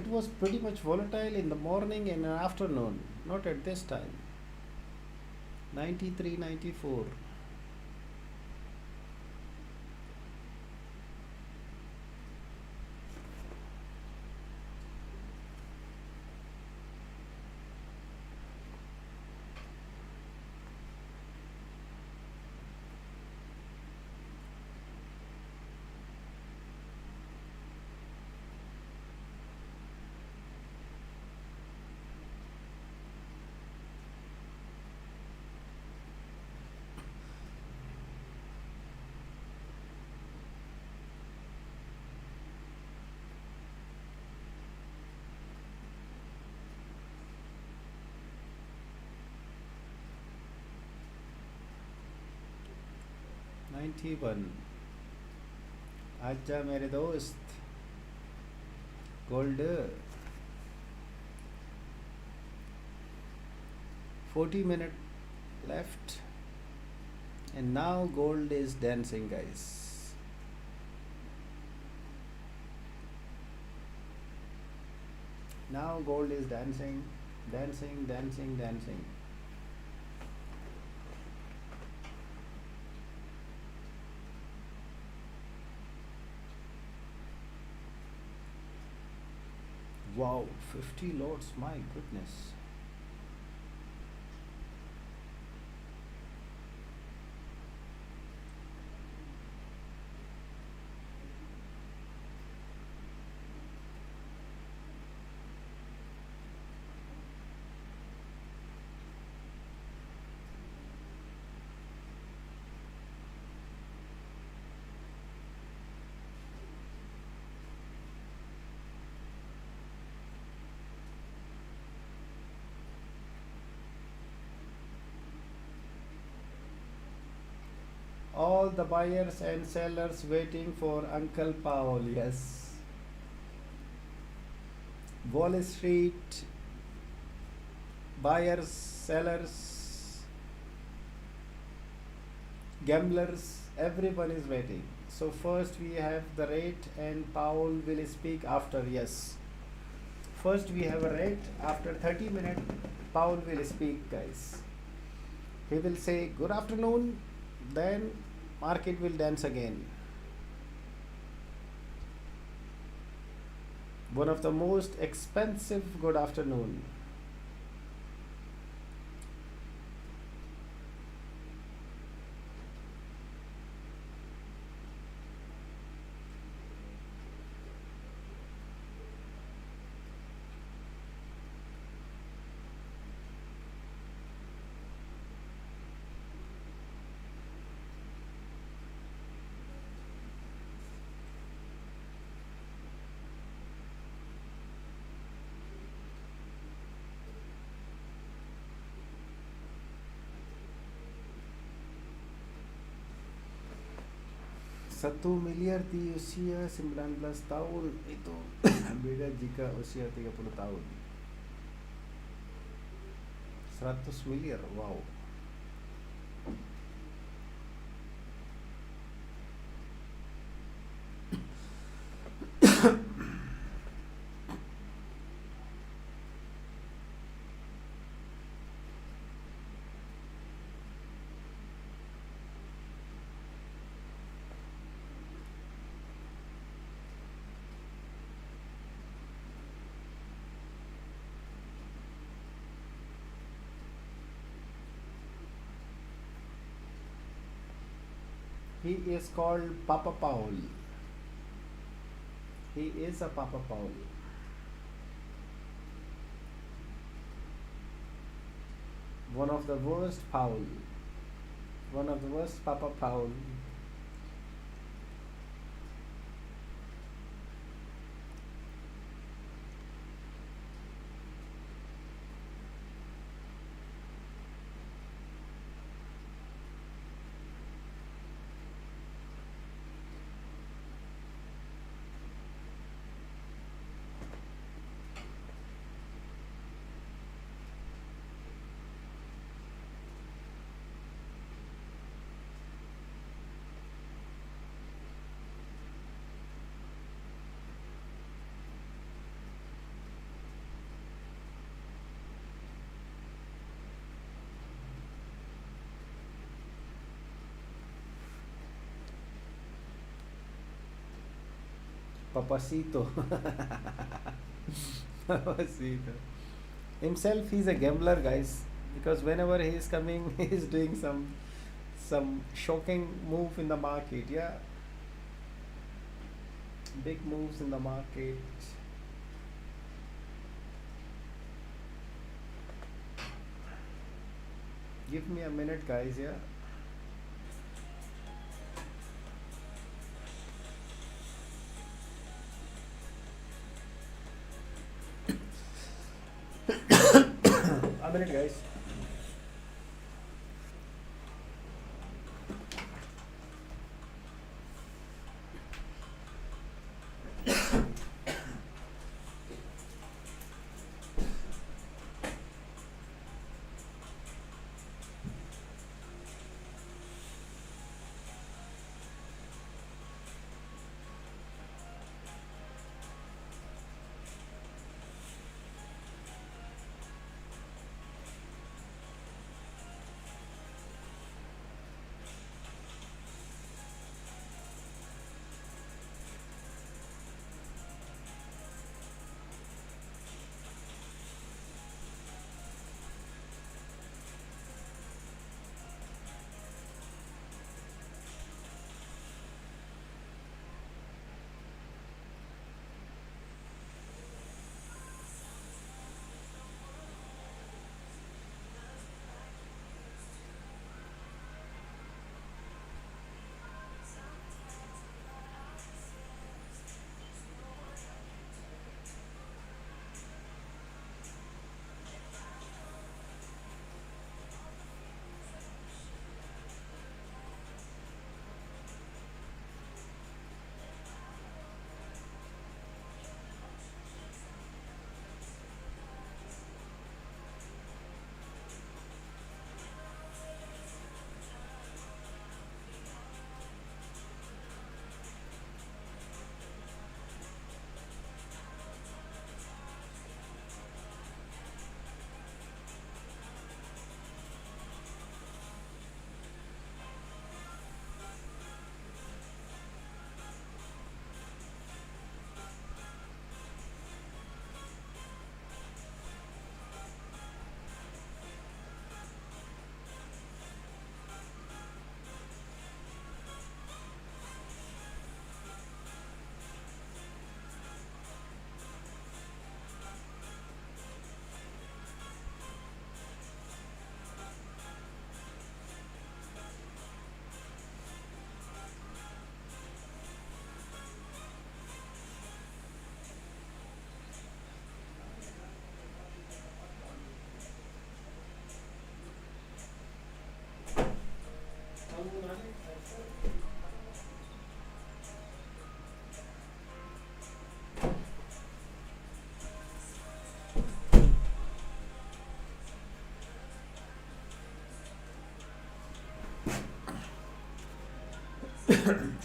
It was pretty much volatile in the morning and afternoon, not at this time. 93, 94. $91. आजा मेरे दोस्त gold 40 minutes left and now gold is dancing, guys. Now gold is dancing, dancing, dancing, dancing. Wow, 50 lots, my goodness. All the buyers and sellers waiting for Uncle Paul. Yes. Wall Street, buyers, sellers, gamblers, everyone is waiting. So first we have the rate and Paul will speak after. Yes. First we have a rate. After 30 minutes, Paul will speak, guys. He will say good afternoon. Then market will dance again. One of the most expensive good afternoon. Satu miliar di usia 19 tahun itu beda jika usia 30 tahun. 100 miliar, wow. He is called Papa Paul. He is a Papa Paul. One of the worst Paul. One of the worst Papa Paul. Papacito. Papacito. Himself, he's a gambler, guys. Because whenever he is coming, he is doing some shocking move in the market. Yeah, big moves in the market. Give me a minute, guys. Yeah. A minute, guys.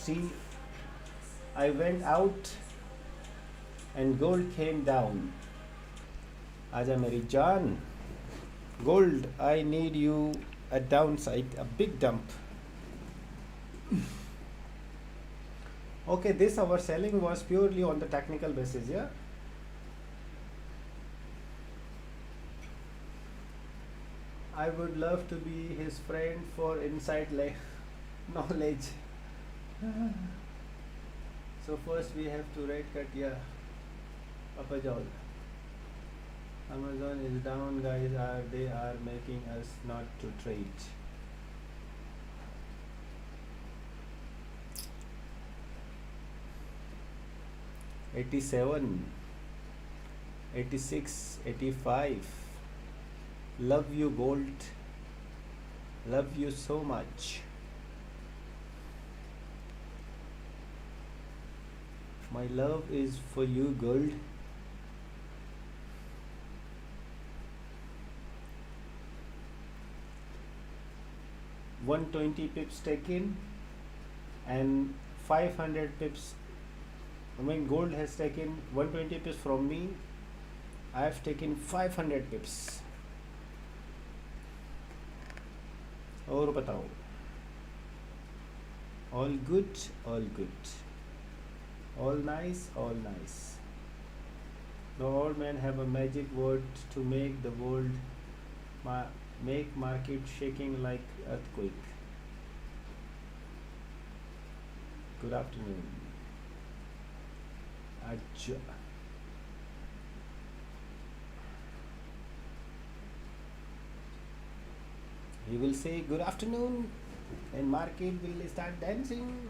See, I went out and gold came down. Aja meri jaan. Gold, I need you a downside, a big dump. Okay, this our selling was purely on the technical basis, yeah. I would love to be his friend for inside knowledge. So first we have to rate cut, yeah. Papa Joel. Amazon is down, guys. They are making us not to trade. $87, $86, $85. Love you, gold. Love you so much. My love is for you, gold. $120 pips taken and 500 pips. I mean, gold has taken 120 pips from me. I have taken 500 pips. और बताओ, all good, all good. All nice, all nice. The old man have a magic word to make the world make market shaking like earthquake. Good afternoon. Ajja. He will say good afternoon and market will start dancing.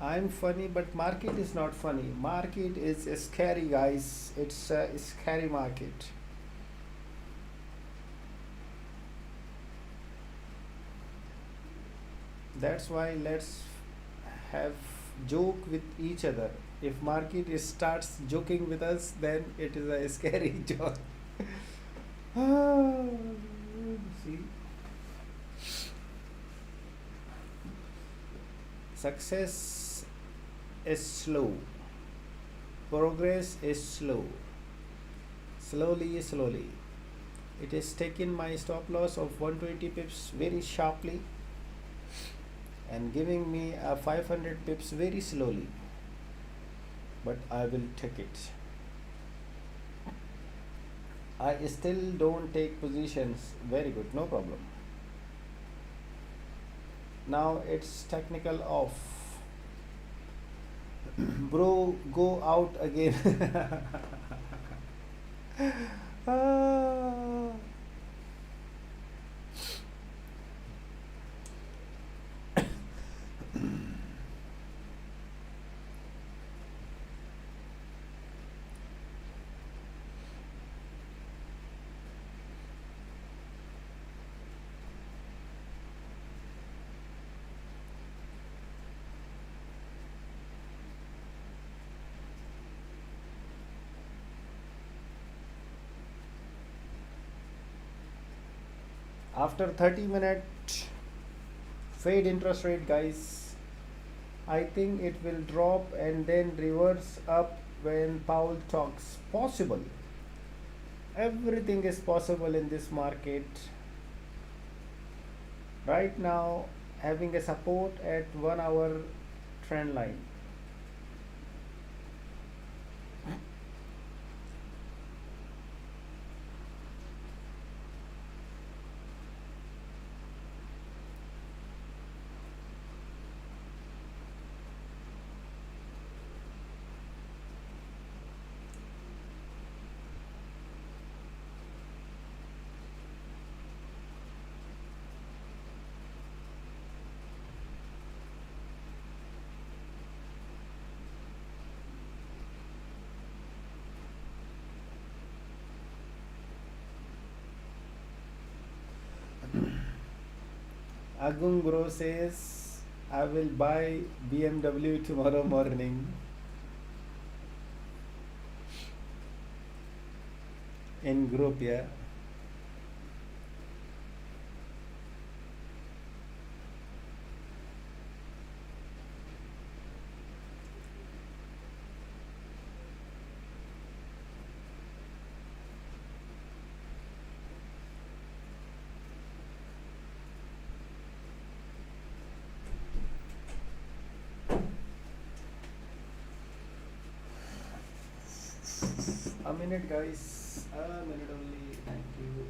I'm funny, but market is not funny. Market is scary, guys. It's a scary market. That's why let's have joke with each other. If market starts joking with us, then it is a scary joke. See, success is slow, progress is slow, slowly. It is taken my stop loss of 120 pips very sharply and giving me a 500 pips very slowly, but I will take it. I still don't take positions. Very good, no problem. Now it's technical off. Bro, go out again. Ah. After 30-minute fade interest rate, guys, I think it will drop and then reverse up when Powell talks. Possible. Everything is possible in this market. Right now, having a support at 1 hour trend line. Agung Bro says, I will buy BMW tomorrow morning. In group, yeah. A minute, guys. A minute only. Thank you.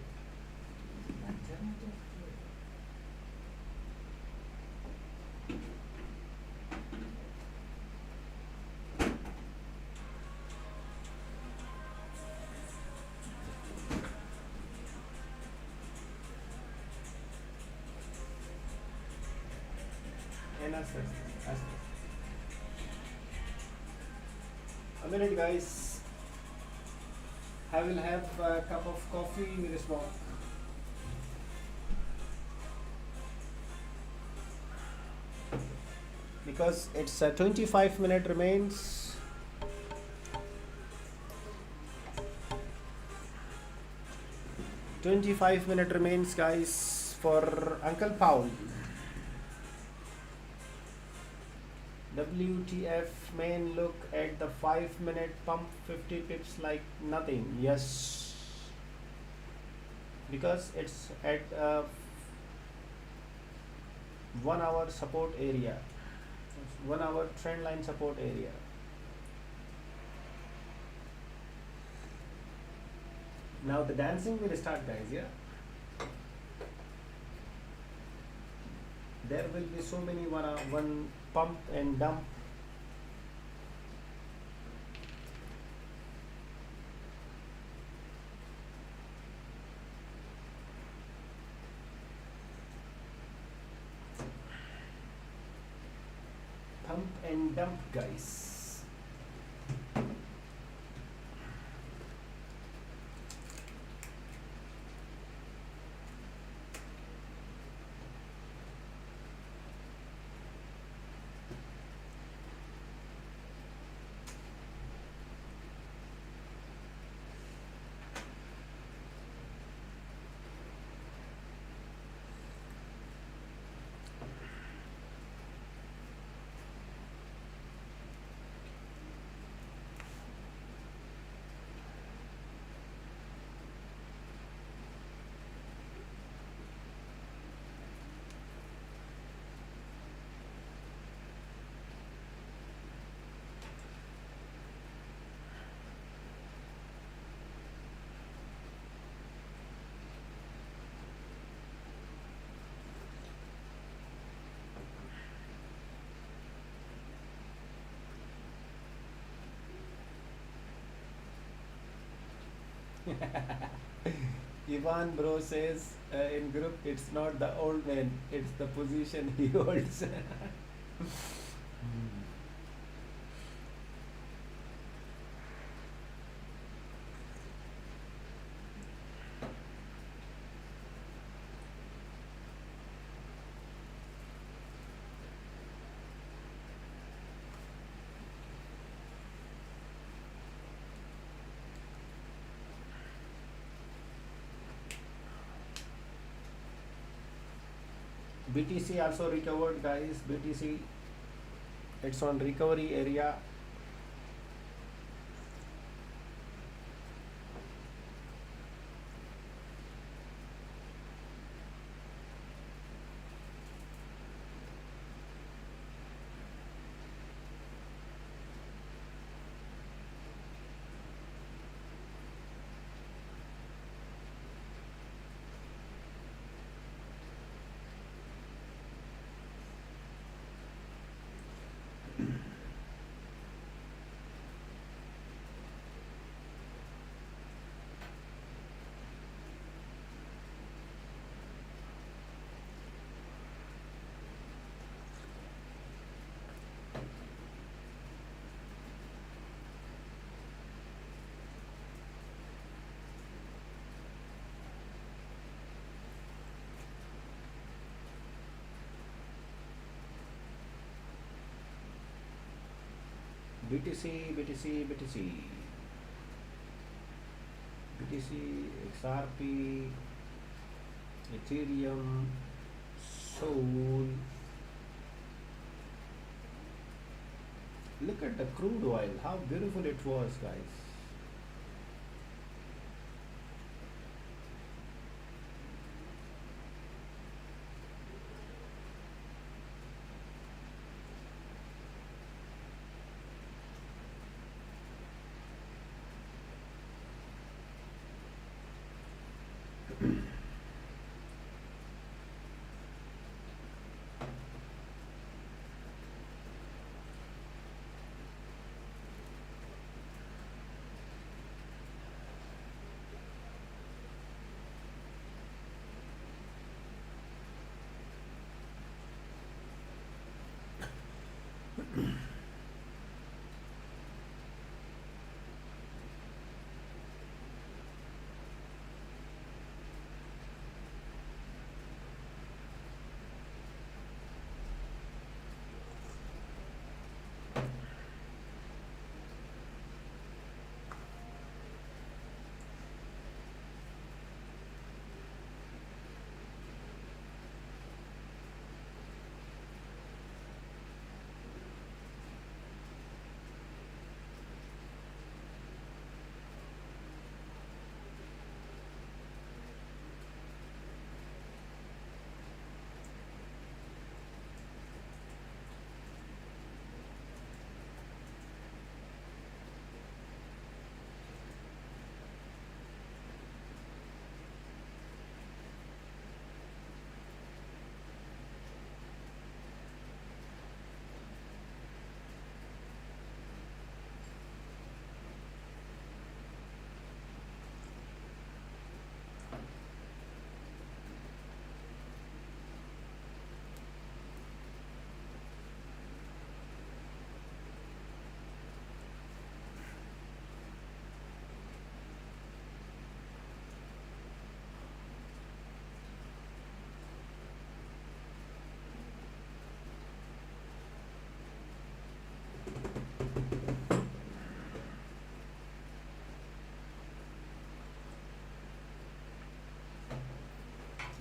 And a minute, guys. I will have a cup of coffee with a smoke. Because it's a 25-minute remains. "25-minute remains, guys, for Uncle Paul. WTF, man, look at the 5-minute pump, 50 pips like nothing. Yes. because it's at 1 hour support area, 1 hour trend line support area. Now the dancing will start, guys. Yeah, there will be so many one pump and dump. Pump and dump, guys. Ivan bro says in group, it's not the old man, it's the position he holds. BTC also recovered, guys. BTC, it's on recovery area. BTC, BTC, BTC, BTC, XRP, Ethereum, Soul. Look at the crude oil, how beautiful it was, guys.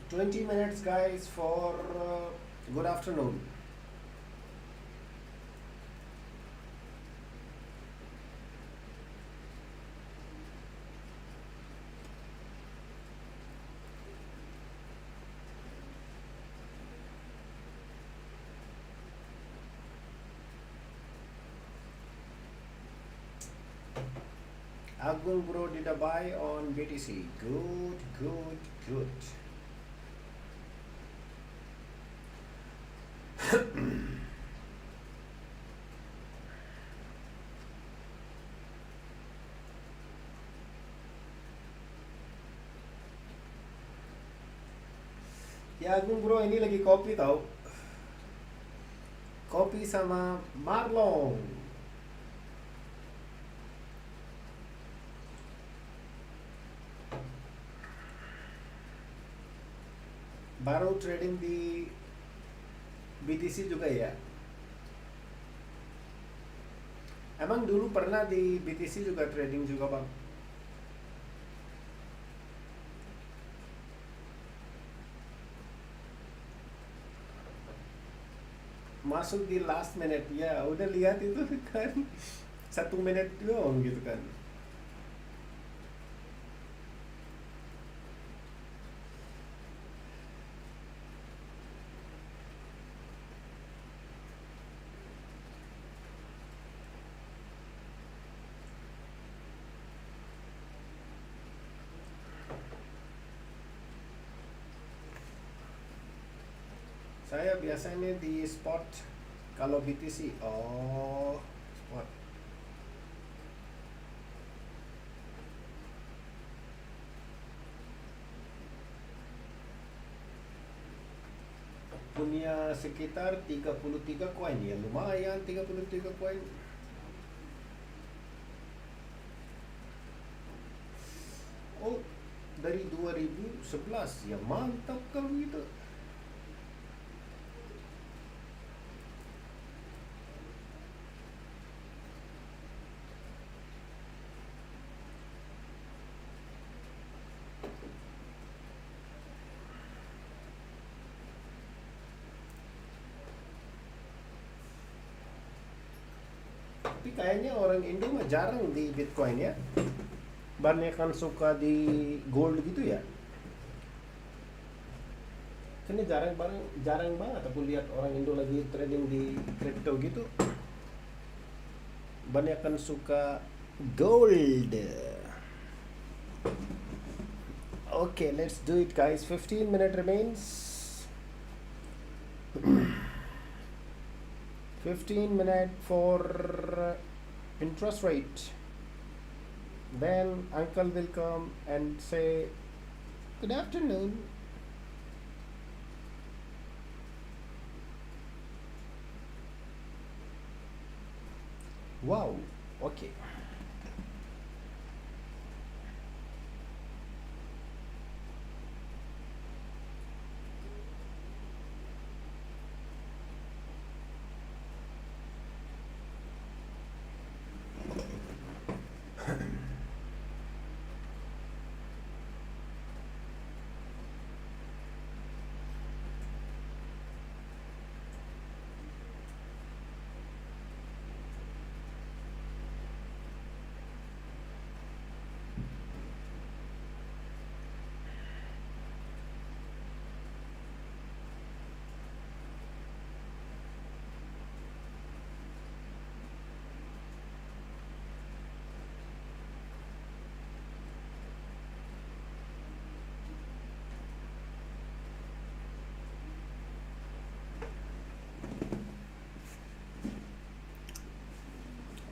20 minutes guys for good afternoon. Agung bro did a buy on BTC. Good, good, good. Ya Agung bro, ini lagi kopi tau. Kopi sama Marlon. Baru trading di BTC juga ya. Emang dulu pernah di BTC juga trading juga bang? Masuk di last minute ya, udah lihat itu kan 1 menit doang gitu kan. Saya biasanya di spot kalau BTC. Oh, spot. Punya sekitar 33 koin ya, lumayan 33 koin. Oh, dari 2011 ya, mantap kalau gitu. Tapi kayaknya orang Indo mah jarang di Bitcoin ya. Banyak kan suka di gold gitu ya. Ini jarang banget aku lihat orang Indo lagi trading di crypto gitu. Banyak kan suka gold. Okay, let's do it guys. 15 minutes remains. 15 minutes for interest rate. Then uncle will come and say good afternoon. Wow, okay.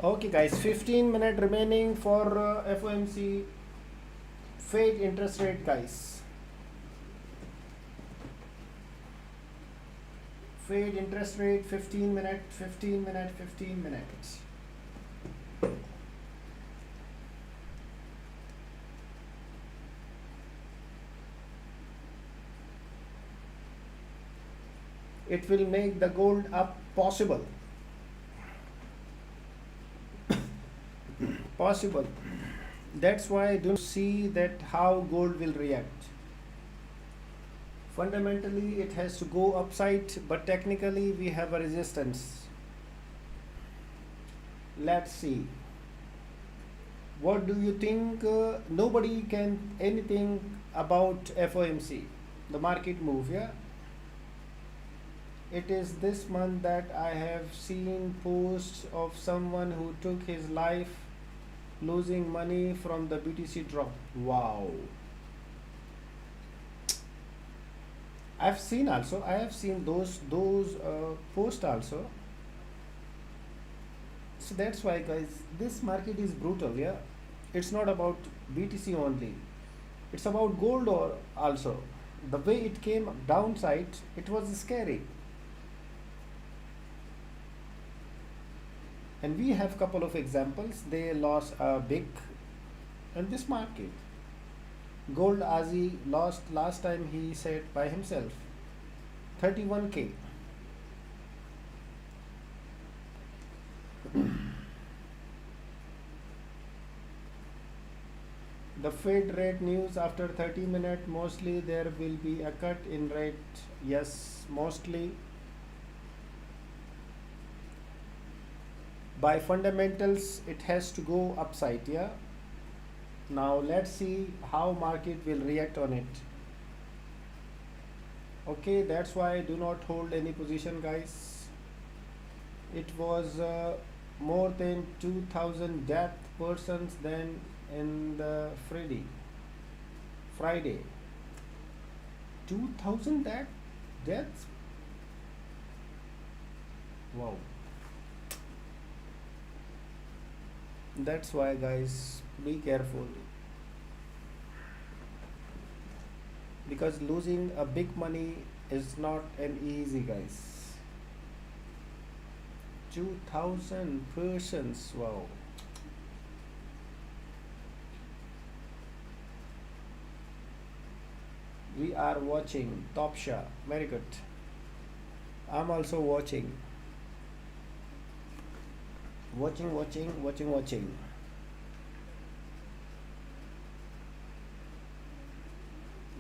Okay guys, 15 minutes remaining for FOMC Fed interest rate guys. Fed interest rate 15 minutes, 15 minutes, 15 minutes. It will make the gold up possible. Possible. That's why I don't see that how gold will react. Fundamentally it has to go upside, but technically we have a resistance. Let's see. What do you think? Nobody can anything about FOMC, the market move, yeah? It is this month that I have seen posts of someone who took his life losing money from the BTC drop. Wow. I have seen those posts also. So that's why, guys, this market is brutal, yeah. It's not about BTC only. It's about gold or also. The way it came downside, it was scary. And we have couple of examples. They lost big in this market. Gold Aussie lost last time, he said by himself 31k. The Fed rate news after 30 minutes, mostly there will be a cut in rate. Yes, mostly. By fundamentals, it has to go upside, yeah. Now let's see how market will react on it. Okay, that's why I do not hold any position, guys. It was more than 2000 death persons than in the Friday. 2000 deaths. Wow. That's why, guys, be careful, because losing a big money is not an easy, guys. 2000 persons. Wow. We are watching Top Shot. Very good. I'm also watching. Watching.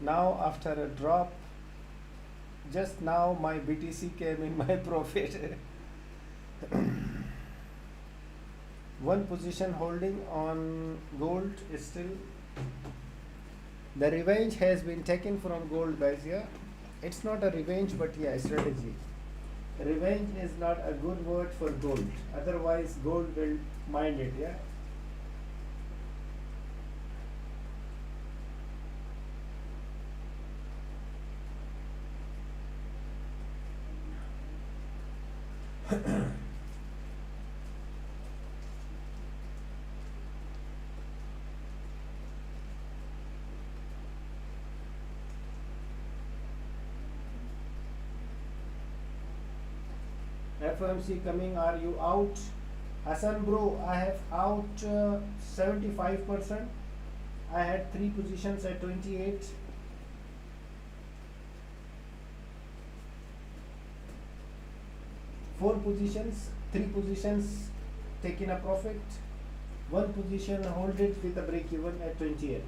Now after a drop, just now my BTC came in my profit. One position holding on gold is still. The revenge has been taken from gold, guys. Yeah, it's not a revenge, but yeah, strategy. Revenge is not a good word for gold. Otherwise, gold will mind it. Yeah. FOMC coming. Are you out? Hassan bro, I have out 75%. I had 3 positions at 28. Four positions, 3 positions taking a profit, 1 position hold it with a break even at 28.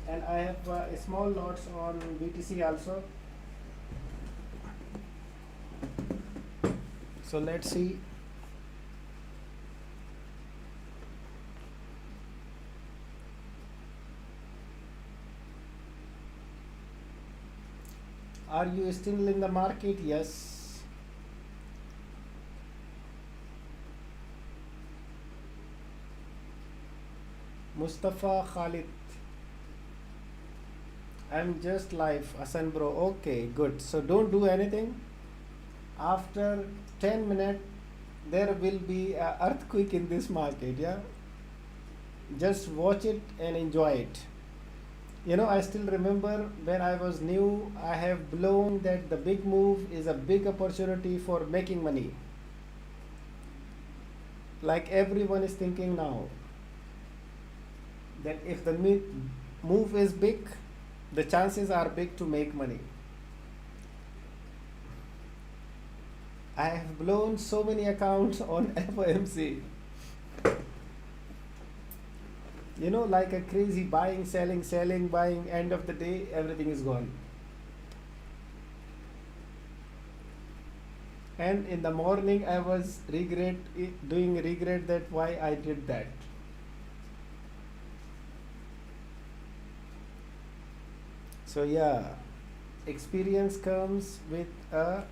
And I have small lots on BTC also. So let's see. Are you still in the market? Yes. Mustafa Khalid. I'm just live. Hassan bro. Okay, good. So don't do anything. After 10 minutes, there will be an earthquake in this market. Yeah. Just watch it and enjoy it. You know, I still remember when I was new, I have blown that the big move is a big opportunity for making money. Like everyone is thinking now, that if the move is big, the chances are big to make money. I have blown so many accounts on FOMC. like a crazy buying, selling, buying, end of the day, everything is gone. And in the morning, I was regret that why I did that. So yeah, experience comes with a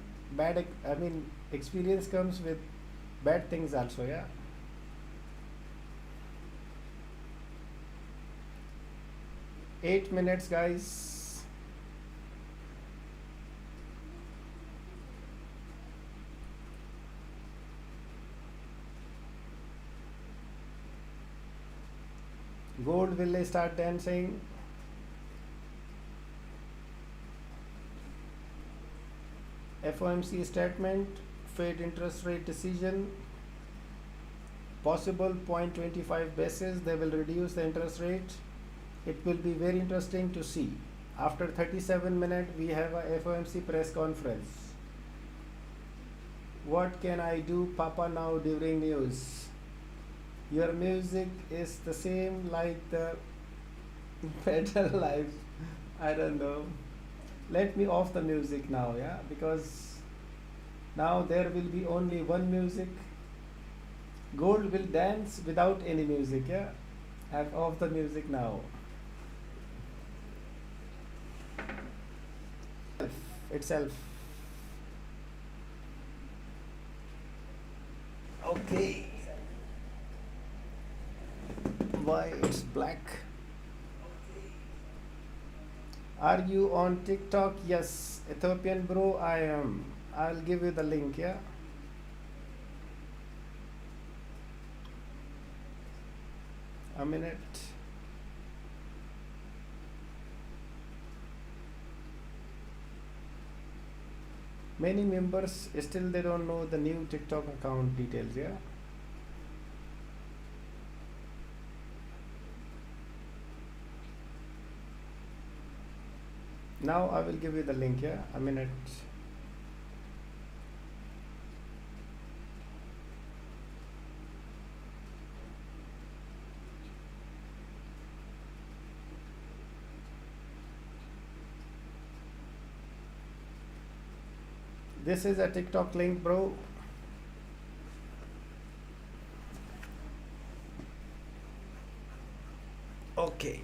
experience comes with bad things also, yeah. Eight minutes, guys. Gold will start dancing. FOMC statement, Fed interest rate decision, possible 0.25 basis, they will reduce the interest rate. It will be very interesting to see. After 37 minutes, we have a FOMC press conference. What can I do, Papa, now during news? Your music is the same like the better life. I don't know. Let me off the music now, yeah, because now there will be only one music. Gold will dance without any music, yeah. I've off the music now. Itself. Okay. Why it's black? Are you on TikTok? Yes. Ethiopian bro, I am. I'll give you the link, yeah. A minute. Many members still they don't know the new TikTok account details, yeah. Now I will give you the link, yeah. A minute. This is a TikTok link, bro. Okay.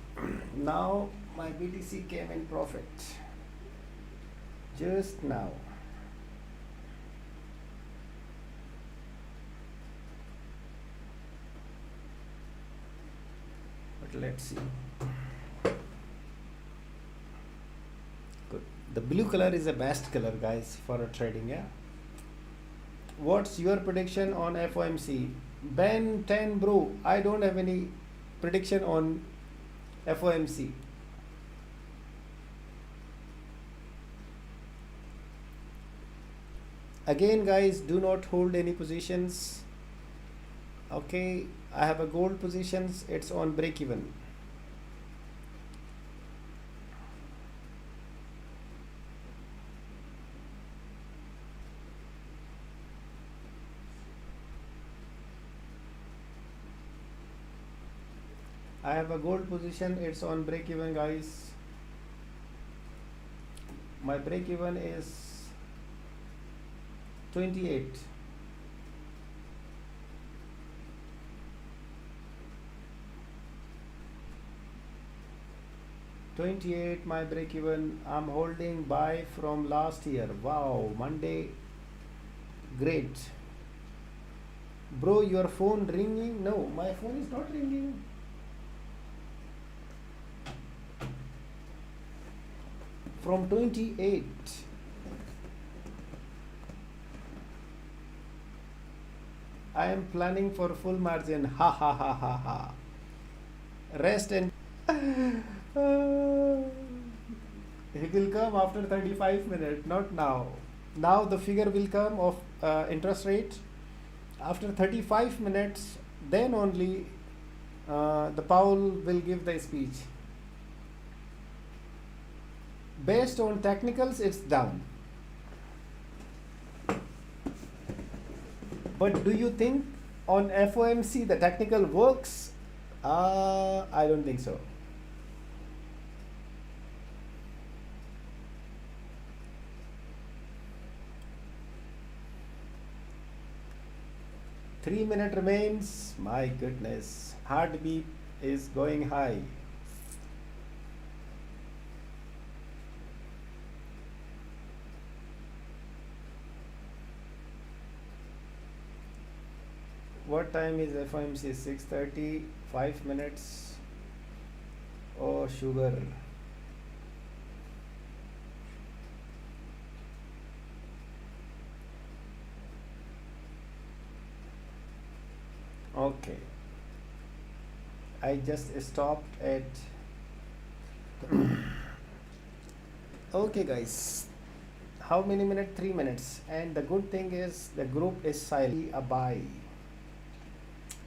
Now my BTC came in profit. Just now. But let's see. Good. The blue color is the best color, guys, for a trading, yeah. What's your prediction on FOMC? Ben 10, bro. I don't have any prediction on FOMC. Again, guys, do not hold any positions. Okay, I have a gold positions. It's on break even. I have a gold position. It's on break even, guys. My break even is 28. My break even. I'm holding buy from last year. Wow, Monday. Great. Bro, your phone ringing? No, my phone is not ringing. From 28. I am planning for full margin. Ha ha ha ha ha. Rest and he will come after 35 minutes, not now. Now the figure will come of interest rate after 35 minutes. Then only the Powell will give the speech. Based on technicals, it's down. But do you think on FOMC the technical works? I don't think so. Three-minute remains. My goodness. Heartbeat is going high. What time is FOMC? 6:30. 5 minutes. Oh, sugar. Okay. I just stopped at. Okay, guys. How many minutes? 3 minutes. And the good thing is the group is silent. A buy.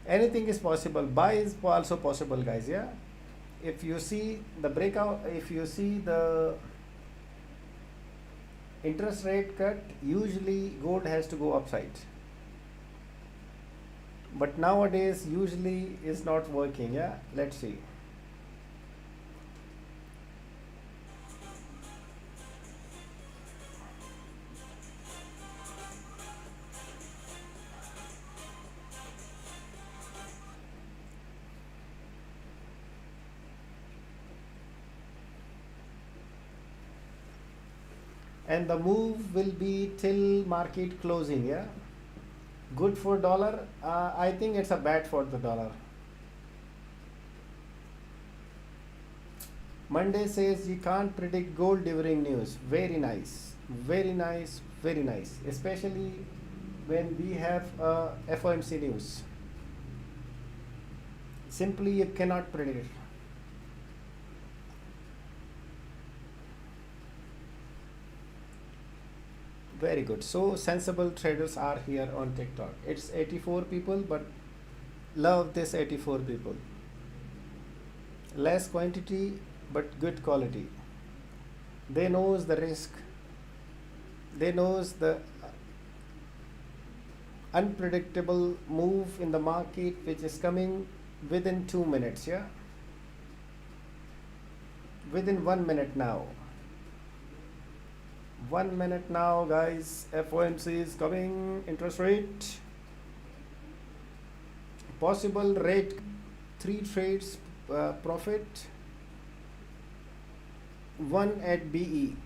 Anything is possible. Buy is also possible, guys. Yeah. If you see the breakout, if you see the interest rate cut, usually gold has to go upside. But nowadays usually is not working. Yeah. Let's see. And the move will be till market closing. Yeah. Good for dollar. I think it's a bad for the dollar. Monday says you can't predict gold during news. Very nice. Very nice. Very nice. Especially when we have FOMC news. Simply you cannot predict it. Very good. So sensible traders are here on TikTok. It's 84 people, but love this 84 people. Less quantity, but good quality. They knows the risk. They knows the unpredictable move in the market which is coming within 2 minutes. Yeah. Within 1 minute now. 1 minute now, guys. FOMC is coming. Interest rate. Possible rate. 3 trades profit. 1 at BE.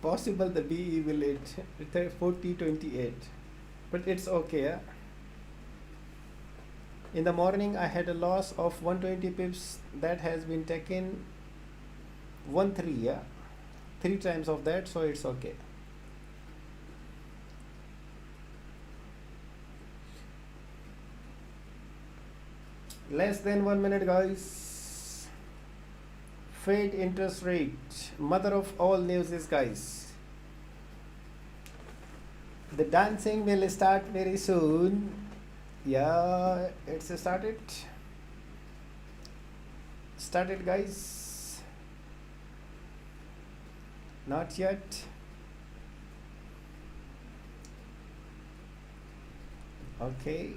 Possible the BE will hit 40.28. But it's okay. Yeah? In the morning, I had a loss of 120 pips. That has been taken 1.3. Yeah. 3 times of that, so it's okay. Less than 1 minute, guys. Fed interest rate, mother of all news is, guys. The dancing will start very soon. Yeah, it's started. Started, guys. Not yet. Okay.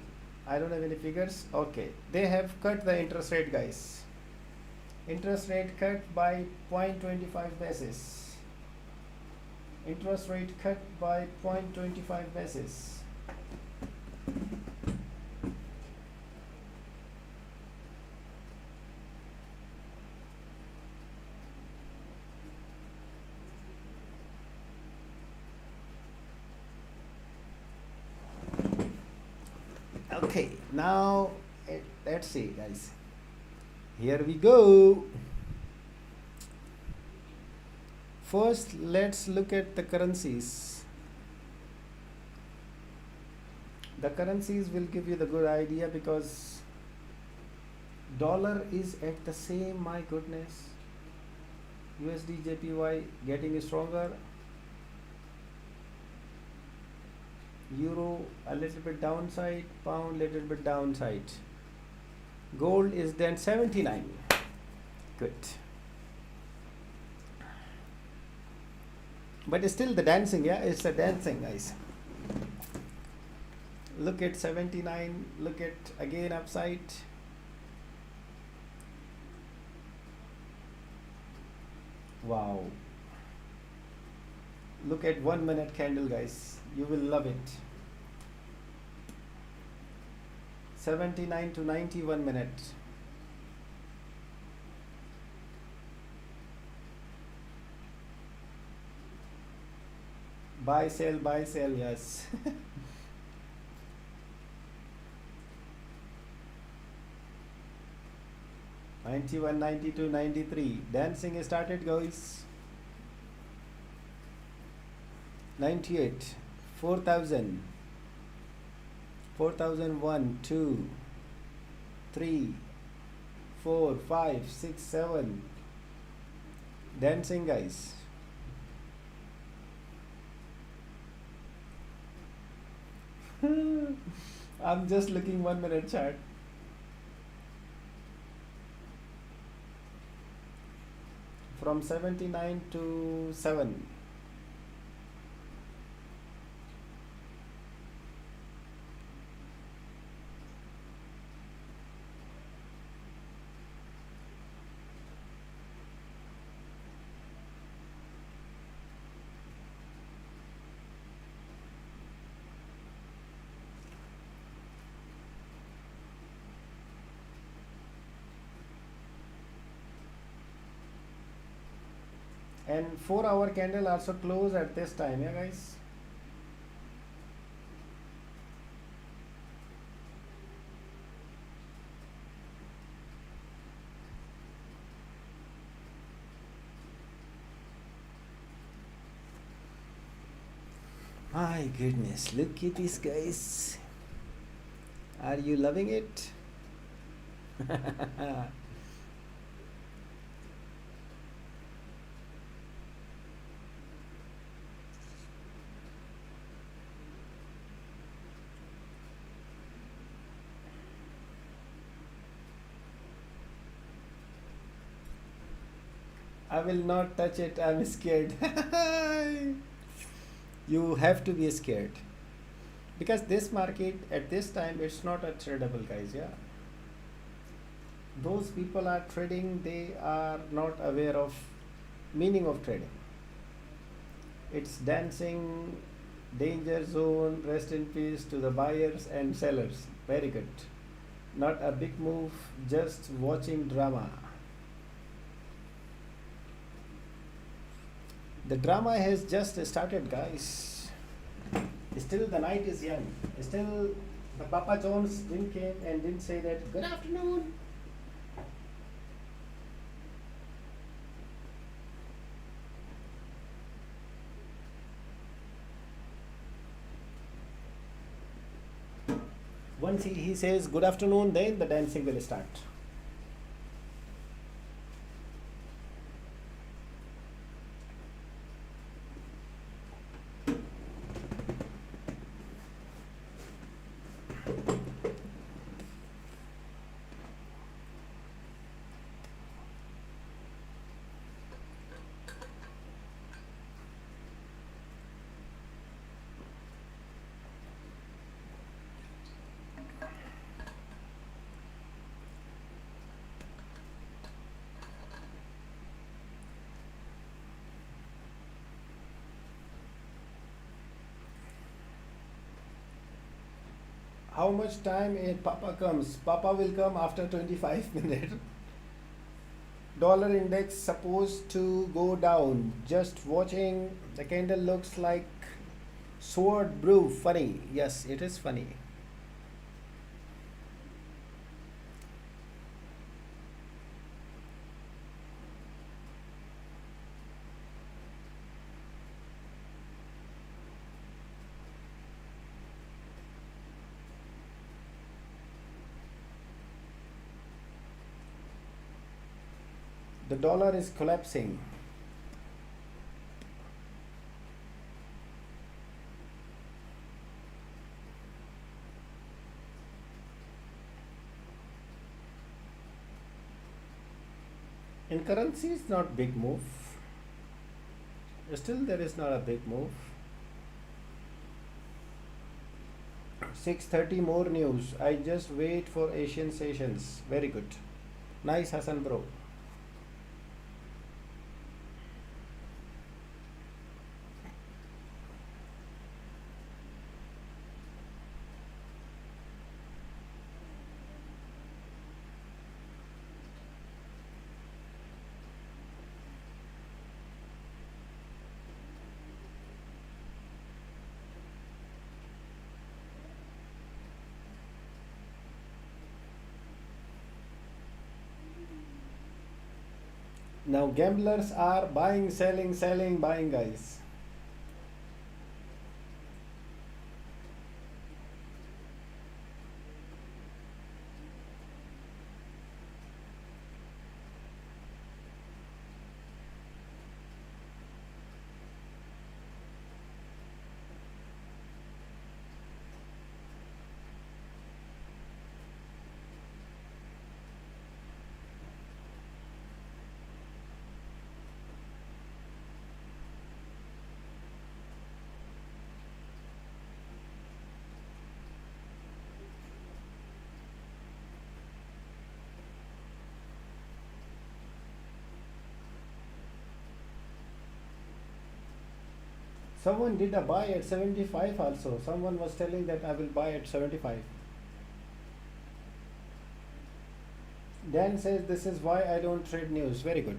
I don't have any figures. Okay. They have cut the interest rate, guys. Interest rate cut by 0.25 basis. Interest rate cut by 0.25 basis. Okay, now let's see, guys. Here we go. First, let's look at the currencies. The currencies will give you the good idea because dollar is at the same, my goodness. USD-JPY getting stronger. Euro a little bit downside, pound little bit downside. Gold is then 79. Good. But it's still the dancing, yeah, it's the dancing, guys. Look at 79, look at again upside. Wow. Look at 1 minute candle, guys. You will love it. 79 to 91 minute. Buy, sell, yes. 91, 92, 93. Dancing started, guys. 98, 4000, 4001, 2, 3, 4, 5, 6, 7. Dancing, guys. I'm just looking 1 minute chart. From 79 to 7. And 4 hour candle also close at this time, yeah guys. My goodness, look at this, guys. Are you loving it? I will not touch it, I'm scared. You have to be scared. Because this market at this time, it's not a tradable, guys, yeah. Those people are trading, they are not aware of meaning of trading. It's dancing, danger zone, rest in peace to the buyers and sellers. Very good. Not a big move, just watching drama. The drama has just started, guys. Still the night is young. Still the Papa Jones didn't came and didn't say that good afternoon. Once he says good afternoon, then the dancing will start. How much time Papa comes? Papa will come after 25 minutes. Dollar index supposed to go down. Just watching, the candle looks like sword brew. Funny. Yes, it is funny. The dollar is collapsing. In currency, it's not big move. Still, there is not a big move. 6:30 more news. I just wait for Asian sessions. Very good. Nice, Hassan bro. Now gamblers are buying, selling, selling, buying, guys. Someone did a buy at 75 also. Someone was telling that I will buy at 75. Dan says this is why I don't trade news. Very good.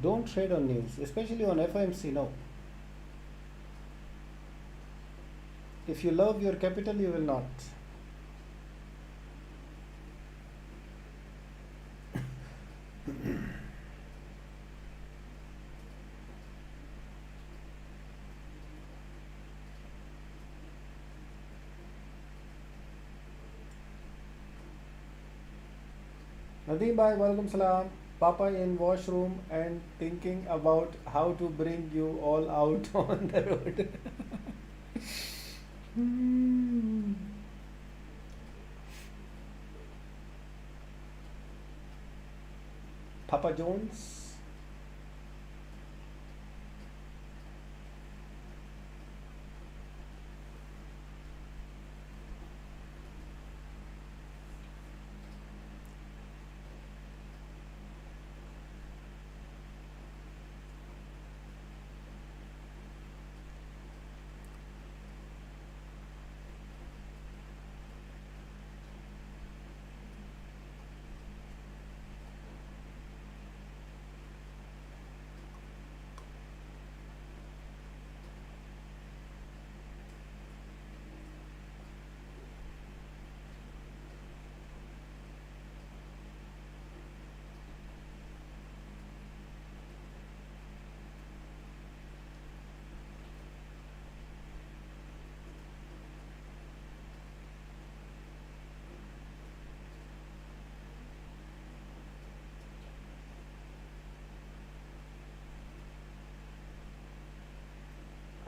Don't trade on news, especially on FOMC. No. If you love your capital, you will not. Nadeem bhai, welcome salam. Papa in washroom and thinking about how to bring you all out on the road. Papa Jones.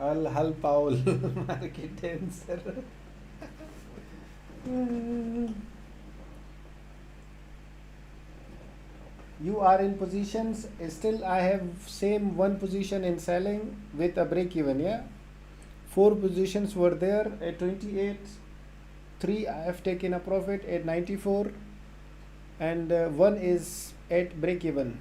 Al Hal Paul market dancer. You are in positions. Still, I have same one position in selling with a break even. Yeah, 4 positions were there at 28. 3 I have taken a profit at 94, and one is at break even.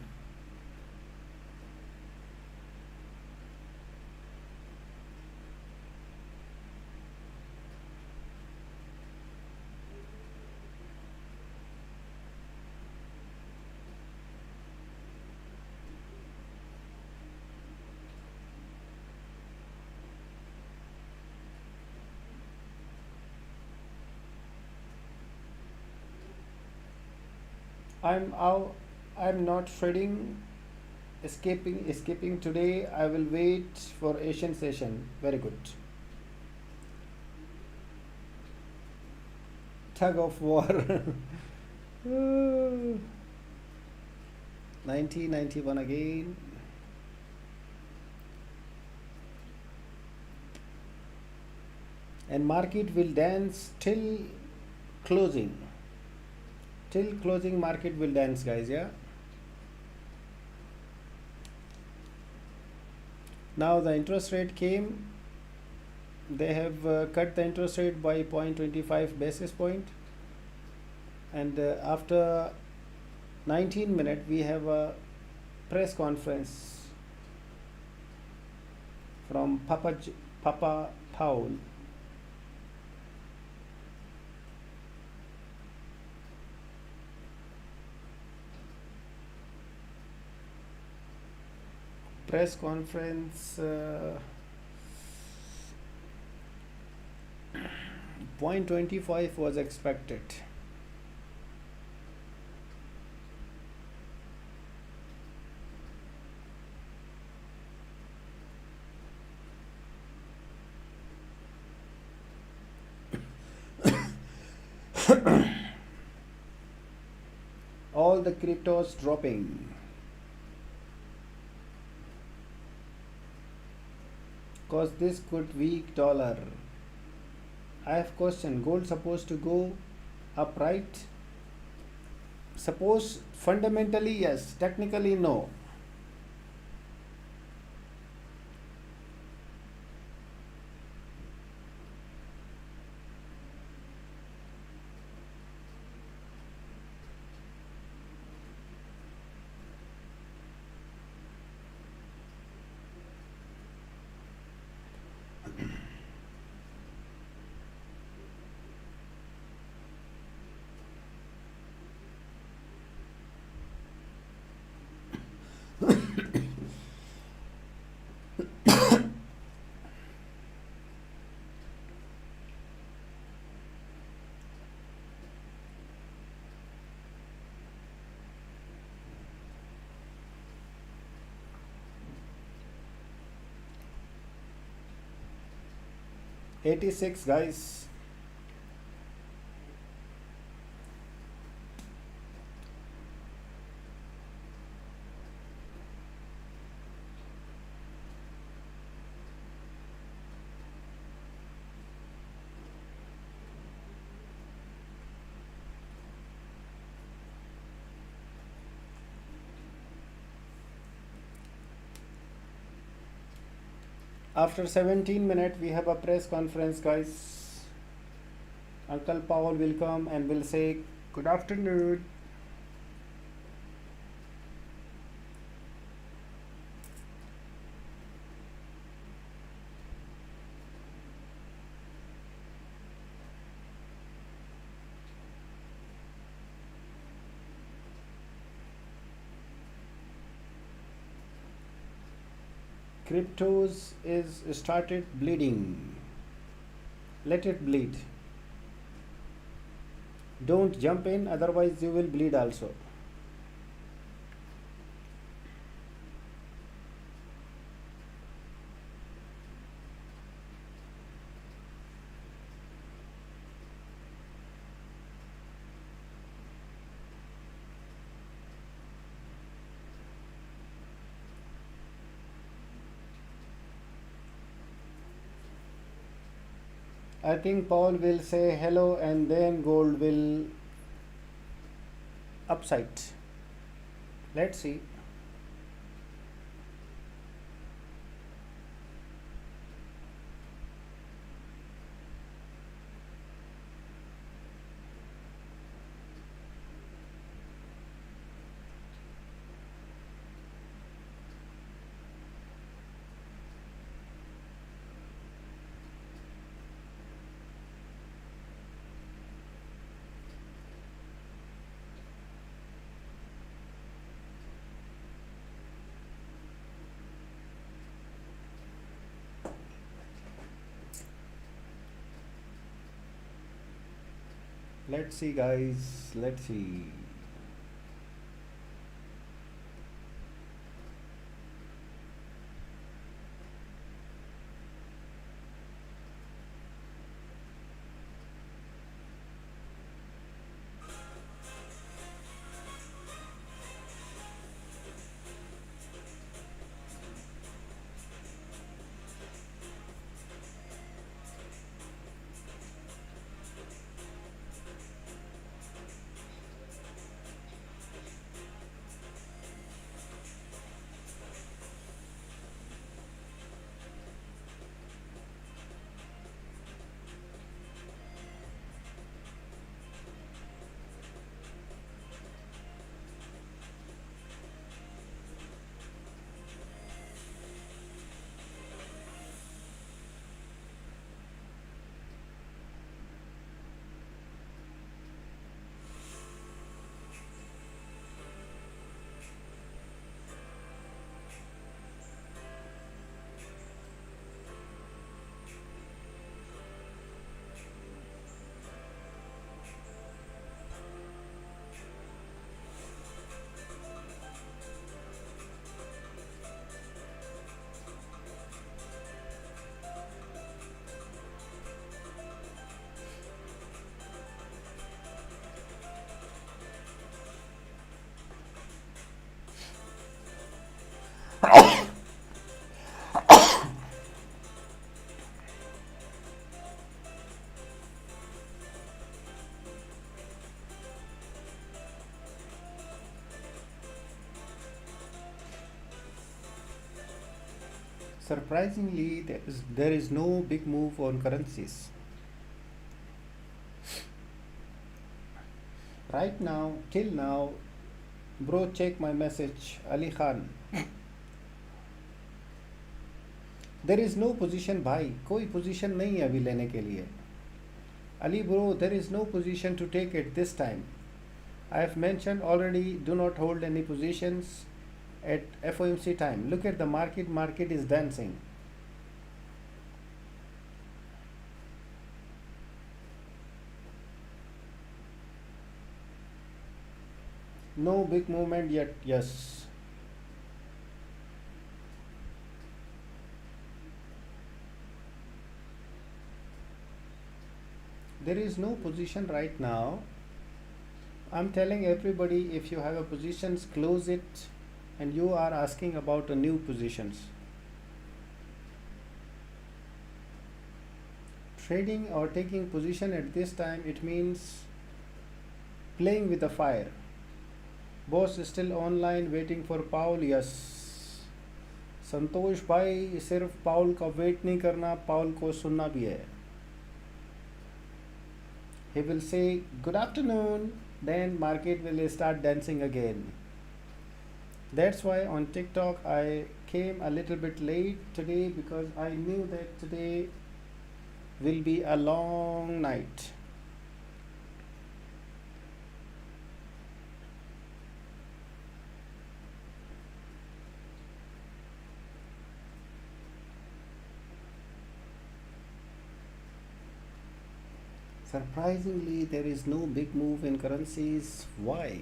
I'm out. I'm not trading. Escaping today. I will wait for Asian session. Very good. Tug of war. 90, 91 again. And market will dance till closing. Till closing, market will dance, guys. Yeah. Now the interest rate came. They have cut the interest rate by 0.25 basis point, and after 19 minutes we have a press conference from Papa Powell. Press conference 0.25 was expected. All the cryptos dropping. Cause this could weak dollar. I have question. Gold supposed to go up, right? Suppose fundamentally yes, technically no. $86 guys. After 17 minutes we have a press conference guys. Uncle Paul will come and will say good afternoon. Cryptos is started bleeding. Let it bleed. Don't jump in, otherwise you will bleed also. I think Paul will say hello and then gold will upside. Let's see. Let's see guys, let's see. Surprisingly, there is no big move on currencies. Right now, till now, bro, check my message, Ali Khan. There is no position भाई, कोई position नहीं है अभी लेने के लिए. Ali bro, there is no position to take it this time. I have mentioned already, do not hold any positions at FOMC time. Look at the market, market is dancing. No big movement yet, yes. There is no position right now. I'm telling everybody, if you have a positions, close it, and you are asking about a new positions. Trading or taking position at this time, it means playing with the fire. Boss is still online waiting for Paul, yes. संतोष भाई सिर्फ पाउल का wait नहीं करना, पाउल को सुनना भी है. He will say good afternoon, then market will start dancing again. That's why on TikTok I came a little bit late today, because I knew that today will be a long night. Surprisingly, there is no big move in currencies. Why?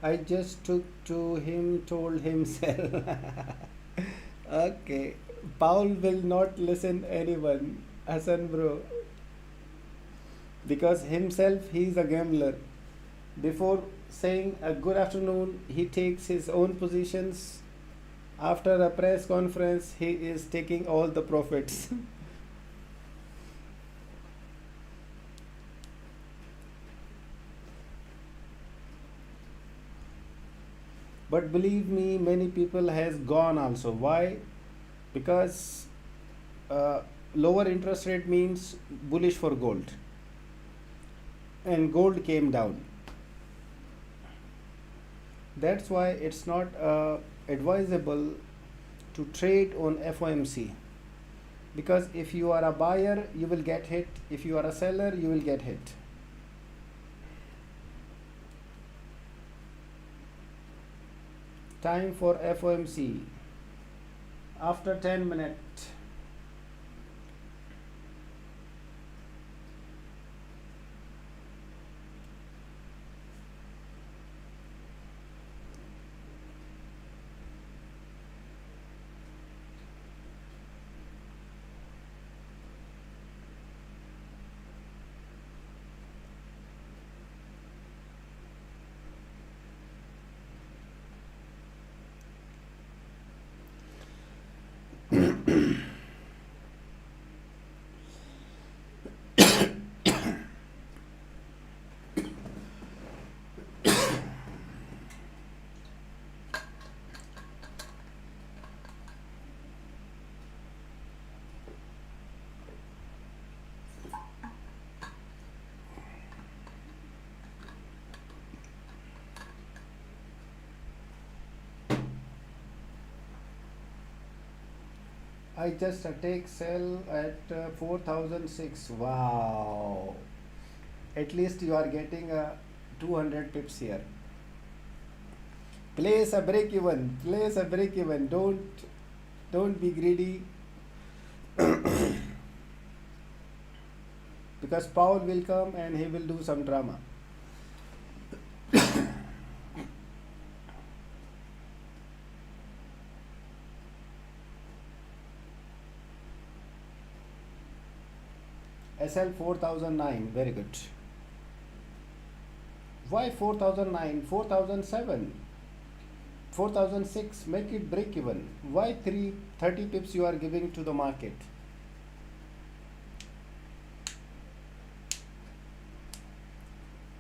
I just took to him, told him sell. Okay, Paul will not listen anyone, Hassan bro, because himself he is a gambler. Before saying a good afternoon, he takes his own positions. After a press conference, he is taking all the profits. But believe me, many people has gone also. Why? Because lower interest rate means bullish for gold, and gold came down. That's why it's not advisable to trade on FOMC, because if you are a buyer, you will get hit. If you are a seller, you will get hit. Time for FOMC after 10 minutes. I just take sell at 4006. Wow. At least you are getting a 200 pips here. Place a break even. Place a break even. Don't be greedy. Because Paul will come and he will do some drama. SL 4009, very good. Why 4009? 4007, 4006, make it break even. Why 30 pips you are giving to the market?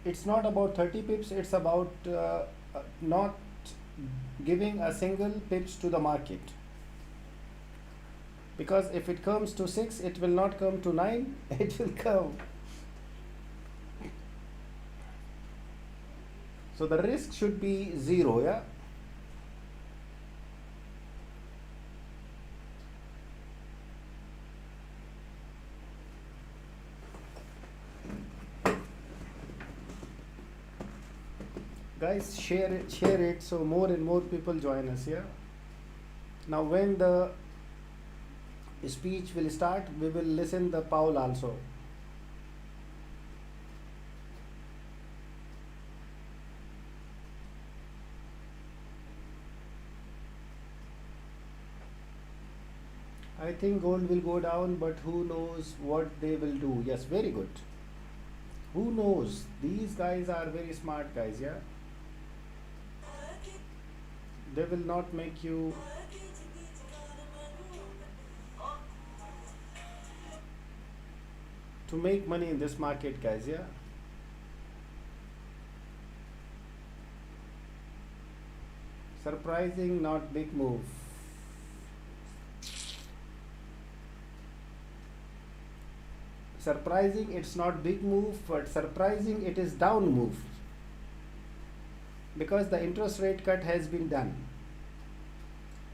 it's not about 30 pips, it's about not giving a single pips to the market, because if it comes to 6 it will not come to 9 it will come. So the risk should be 0, yeah. Guys, share it so more and more people join us, yeah. Now when the speech will start, we will listen the Paul also. I think gold will go down, but who knows what they will do. Yes, very good. Who knows? These guys are very smart guys, yeah. They will not make you to make money in this market, guys, yeah. Surprising, not big move. Surprising, it's not big move, but surprising, it is down move, because the interest rate cut has been done.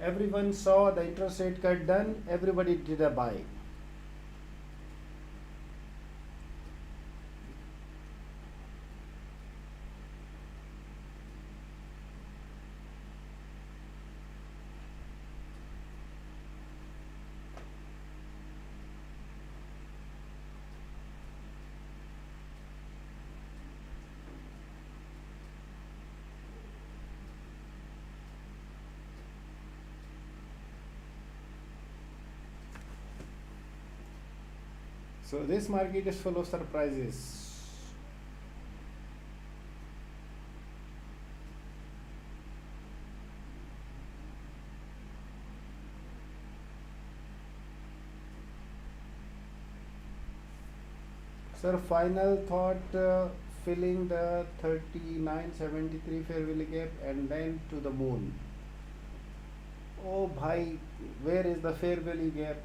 Everyone saw the interest rate cut done, everybody did a buy. So this market is full of surprises. Sir, final thought, filling the 39.73 fair value gap and then to the moon. Oh bhai, where is the fair value gap?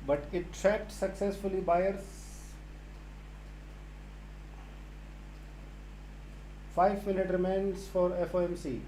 But it trapped successfully buyers. 5 minute remains for FOMC.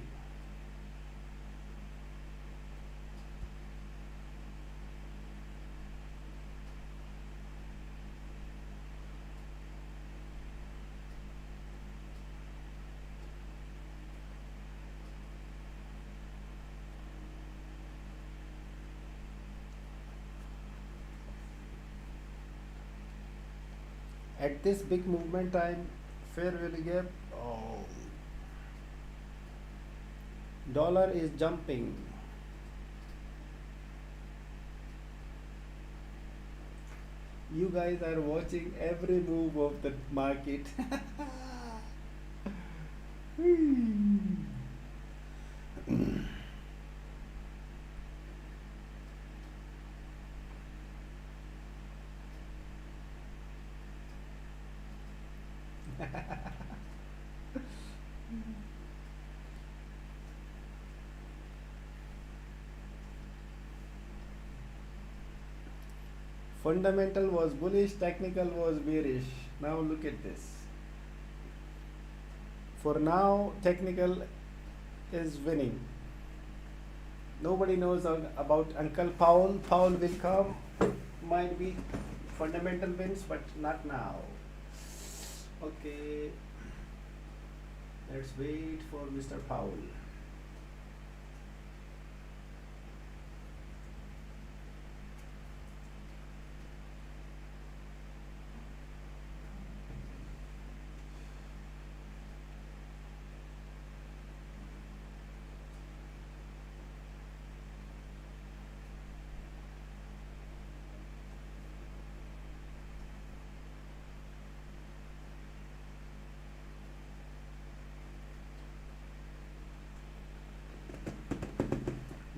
At this big movement time, fair value gap, oh, dollar is jumping. You guys are watching every move of the market. Fundamental was bullish, technical was bearish. Now look at this. For now, technical is winning. Nobody knows about Uncle Paul. Paul will come. Might be fundamental wins, but not now. Okay. Let's wait for Mr. Paul.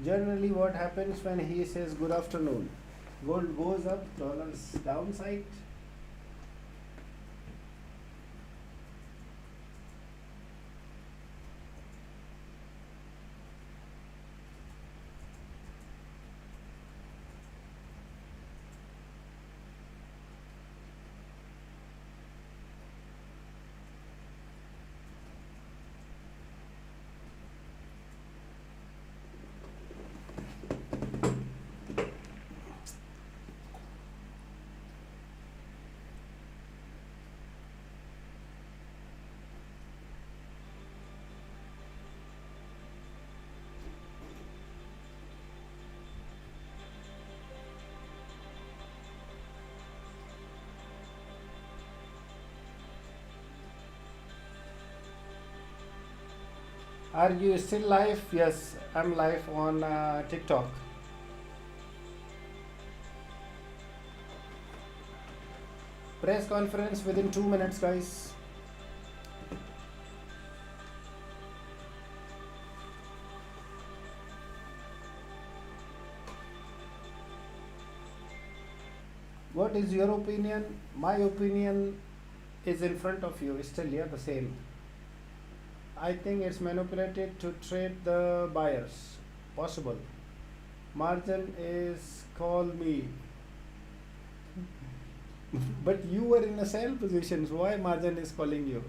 Generally, what happens when he says good afternoon? Gold goes up, dollars downside. Are you still live? Yes, I'm live on TikTok. Press conference within 2 minutes, guys. What is your opinion? My opinion is in front of you, still, yeah, the same. I think it's manipulated to trade the buyers. Possible. Margin is call me. But you were in a sell position, so why margin is calling you?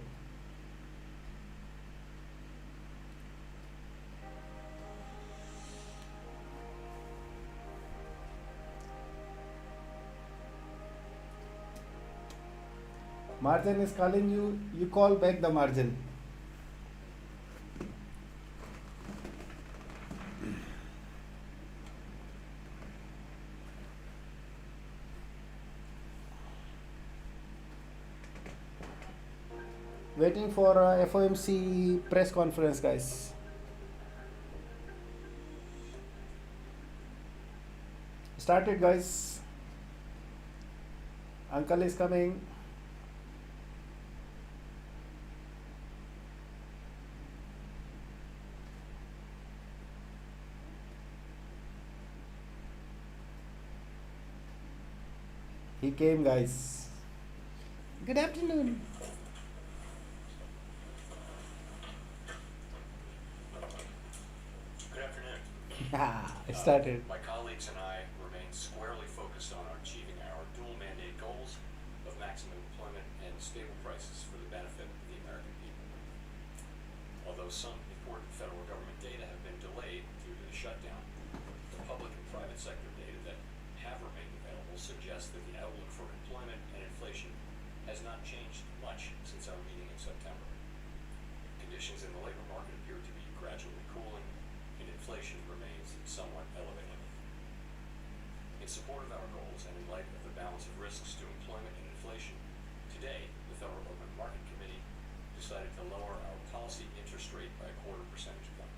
Margin is calling you, you call back the margin. Waiting for FOMC press conference, guys. Started, guys. Uncle is coming. He came, guys. Good afternoon. I started. My colleagues and I remain squarely focused on achieving our dual mandate goals of maximum employment and stable prices for the benefit of the American people. Although some important federal government data have been delayed due to the shutdown, the public and private sector data that have remained available suggests that the outlook for employment and inflation has not changed much since our meeting in September. Conditions in the labor market appear to be gradually cooling, and inflation remains somewhat elevated. In support of our goals and in light of the balance of risks to employment and inflation, today the Federal Open Market Committee decided to lower our policy interest rate by a 0.25 percentage point.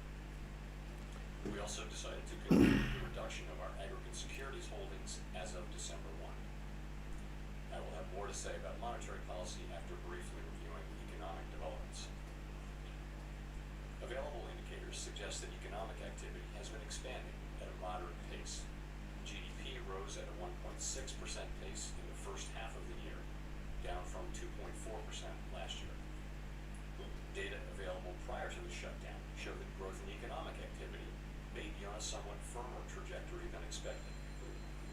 We also decided to continue the reduction of our aggregate securities holdings as of December 1. I will have more to say about monetary policy after briefly reviewing economic developments. Available indicators suggest that economic activity has been expanding at a moderate pace. GDP rose at a 1.6% pace in the first half of the year, down from 2.4% last year. Data available prior to the shutdown show that growth in economic activity may be on a somewhat firmer trajectory than expected,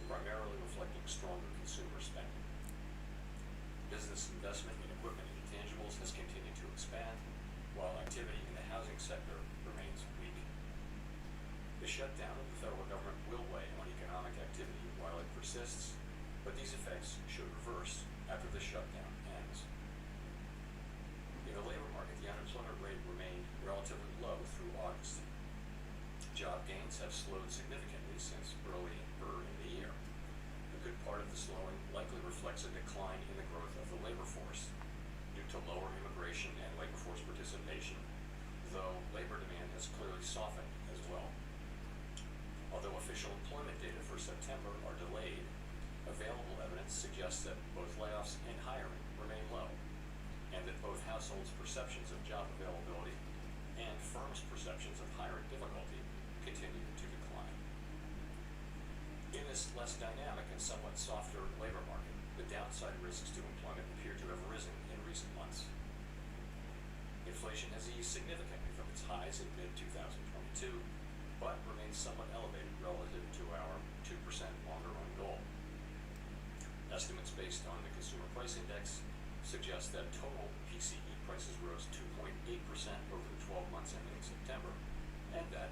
primarily reflecting stronger consumer spending. Business investment in equipment and intangibles has continued to expand, while activity in the housing sector remains weak. The shutdown of the federal government will weigh on economic activity while it persists, but these effects should reverse after the shutdown ends. In the labor market, the unemployment rate remained relatively low through August. Job gains have slowed significantly since early in the year. A good part of the slowing likely reflects a decline in the growth of the labor force due to lower immigration and labor force participation, though labor demand has clearly softened as well. Although official employment data for September are delayed, available evidence suggests that both layoffs and hiring remain low, and that both households' perceptions of job availability and firms' perceptions of hiring difficulty continue to decline. this less dynamic and somewhat softer labor market, the downside risks to employment appear to have risen in recent months. Inflation has eased significantly from its highs in mid-2022, but remains somewhat elevated relative to our 2% longer-run goal. Estimates based on the Consumer Price Index suggest that total PCE prices rose 2.8% over the 12 months ending in September, and that,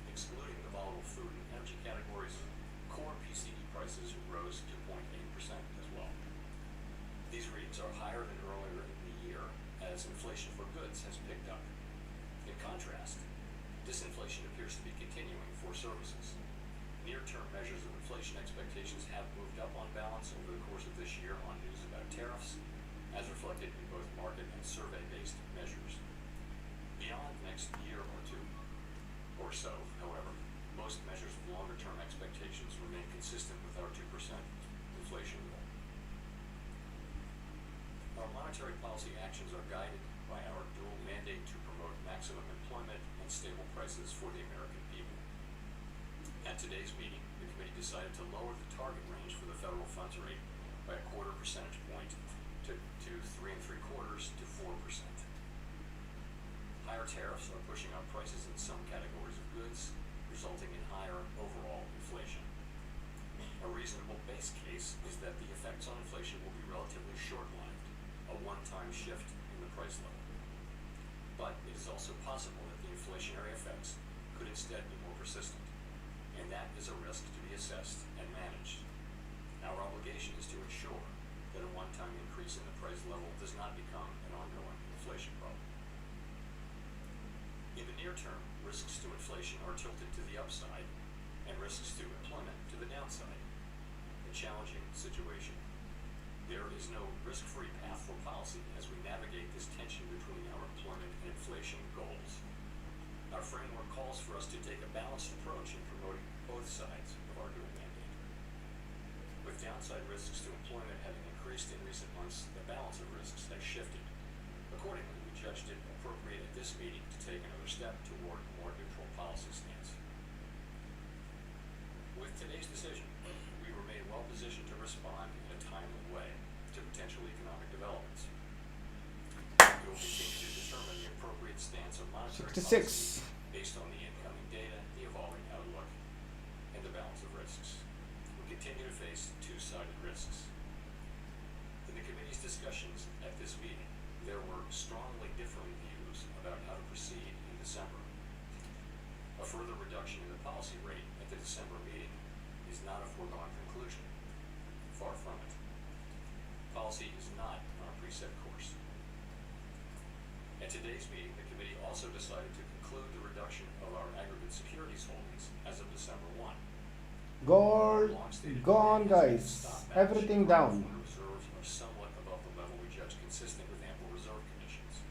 excluding the volatile food and energy categories, core PCE prices rose 2.8% as well. These readings are higher than earlier in the year as inflation for goods has picked up. In contrast, disinflation appears to be continuing for services. Near-term measures of inflation expectations have moved up on balance over the course of this year on news about tariffs, as reflected in both market and survey-based measures. Beyond the next year or two or so, however, most measures of longer-term expectations remain consistent with our 2% inflation goal. Our monetary policy actions are guided by our dual mandate to promote maximum employment and stable prices for the American people. At today's meeting, the committee decided to lower the target range for the federal funds rate by a quarter percentage point to 3 3/4 to 4%. Higher tariffs are pushing up prices in some categories of goods, resulting in higher overall inflation. A reasonable base case is that the effects on inflation will be relatively short-lived, a one-time shift in the price level. But it is also possible that the inflationary effects could instead be more persistent, and that is a risk to be assessed and managed. Our obligation is to ensure that a one-time increase in the price level does not become an ongoing inflation problem. In the near term, risks to inflation are tilted to the upside, and risks to employment to the downside. A challenging situation. There is no risk-free path for policy as we navigate this tension between our employment and inflation goals. Our framework calls for us to take a balanced approach in promoting both sides of our dual mandate. With downside risks to employment having increased in recent months, the balance of risks has shifted. Accordingly, we judged it appropriate at this meeting to take another step toward a more neutral policy stance. With today's decision, we remain well positioned to respond in a timely way to potential economic developments. We will continue to determine the appropriate stance of monetary policy based on the incoming data, the evolving outlook, and the balance of risks. We continue to face two-sided risks. In the committee's discussions at this meeting, there were strongly differing views about how to proceed in December. A further reduction in the policy rate at the December meeting is not a foregone conclusion. Far from it. Policy is not on a preset course. At today's meeting, the committee also decided to conclude the reduction of our aggregate securities holdings as of December 1. Gold gone, guys. Everything down. Reserves are somewhat above the level we judge consistent with ample reserve conditions.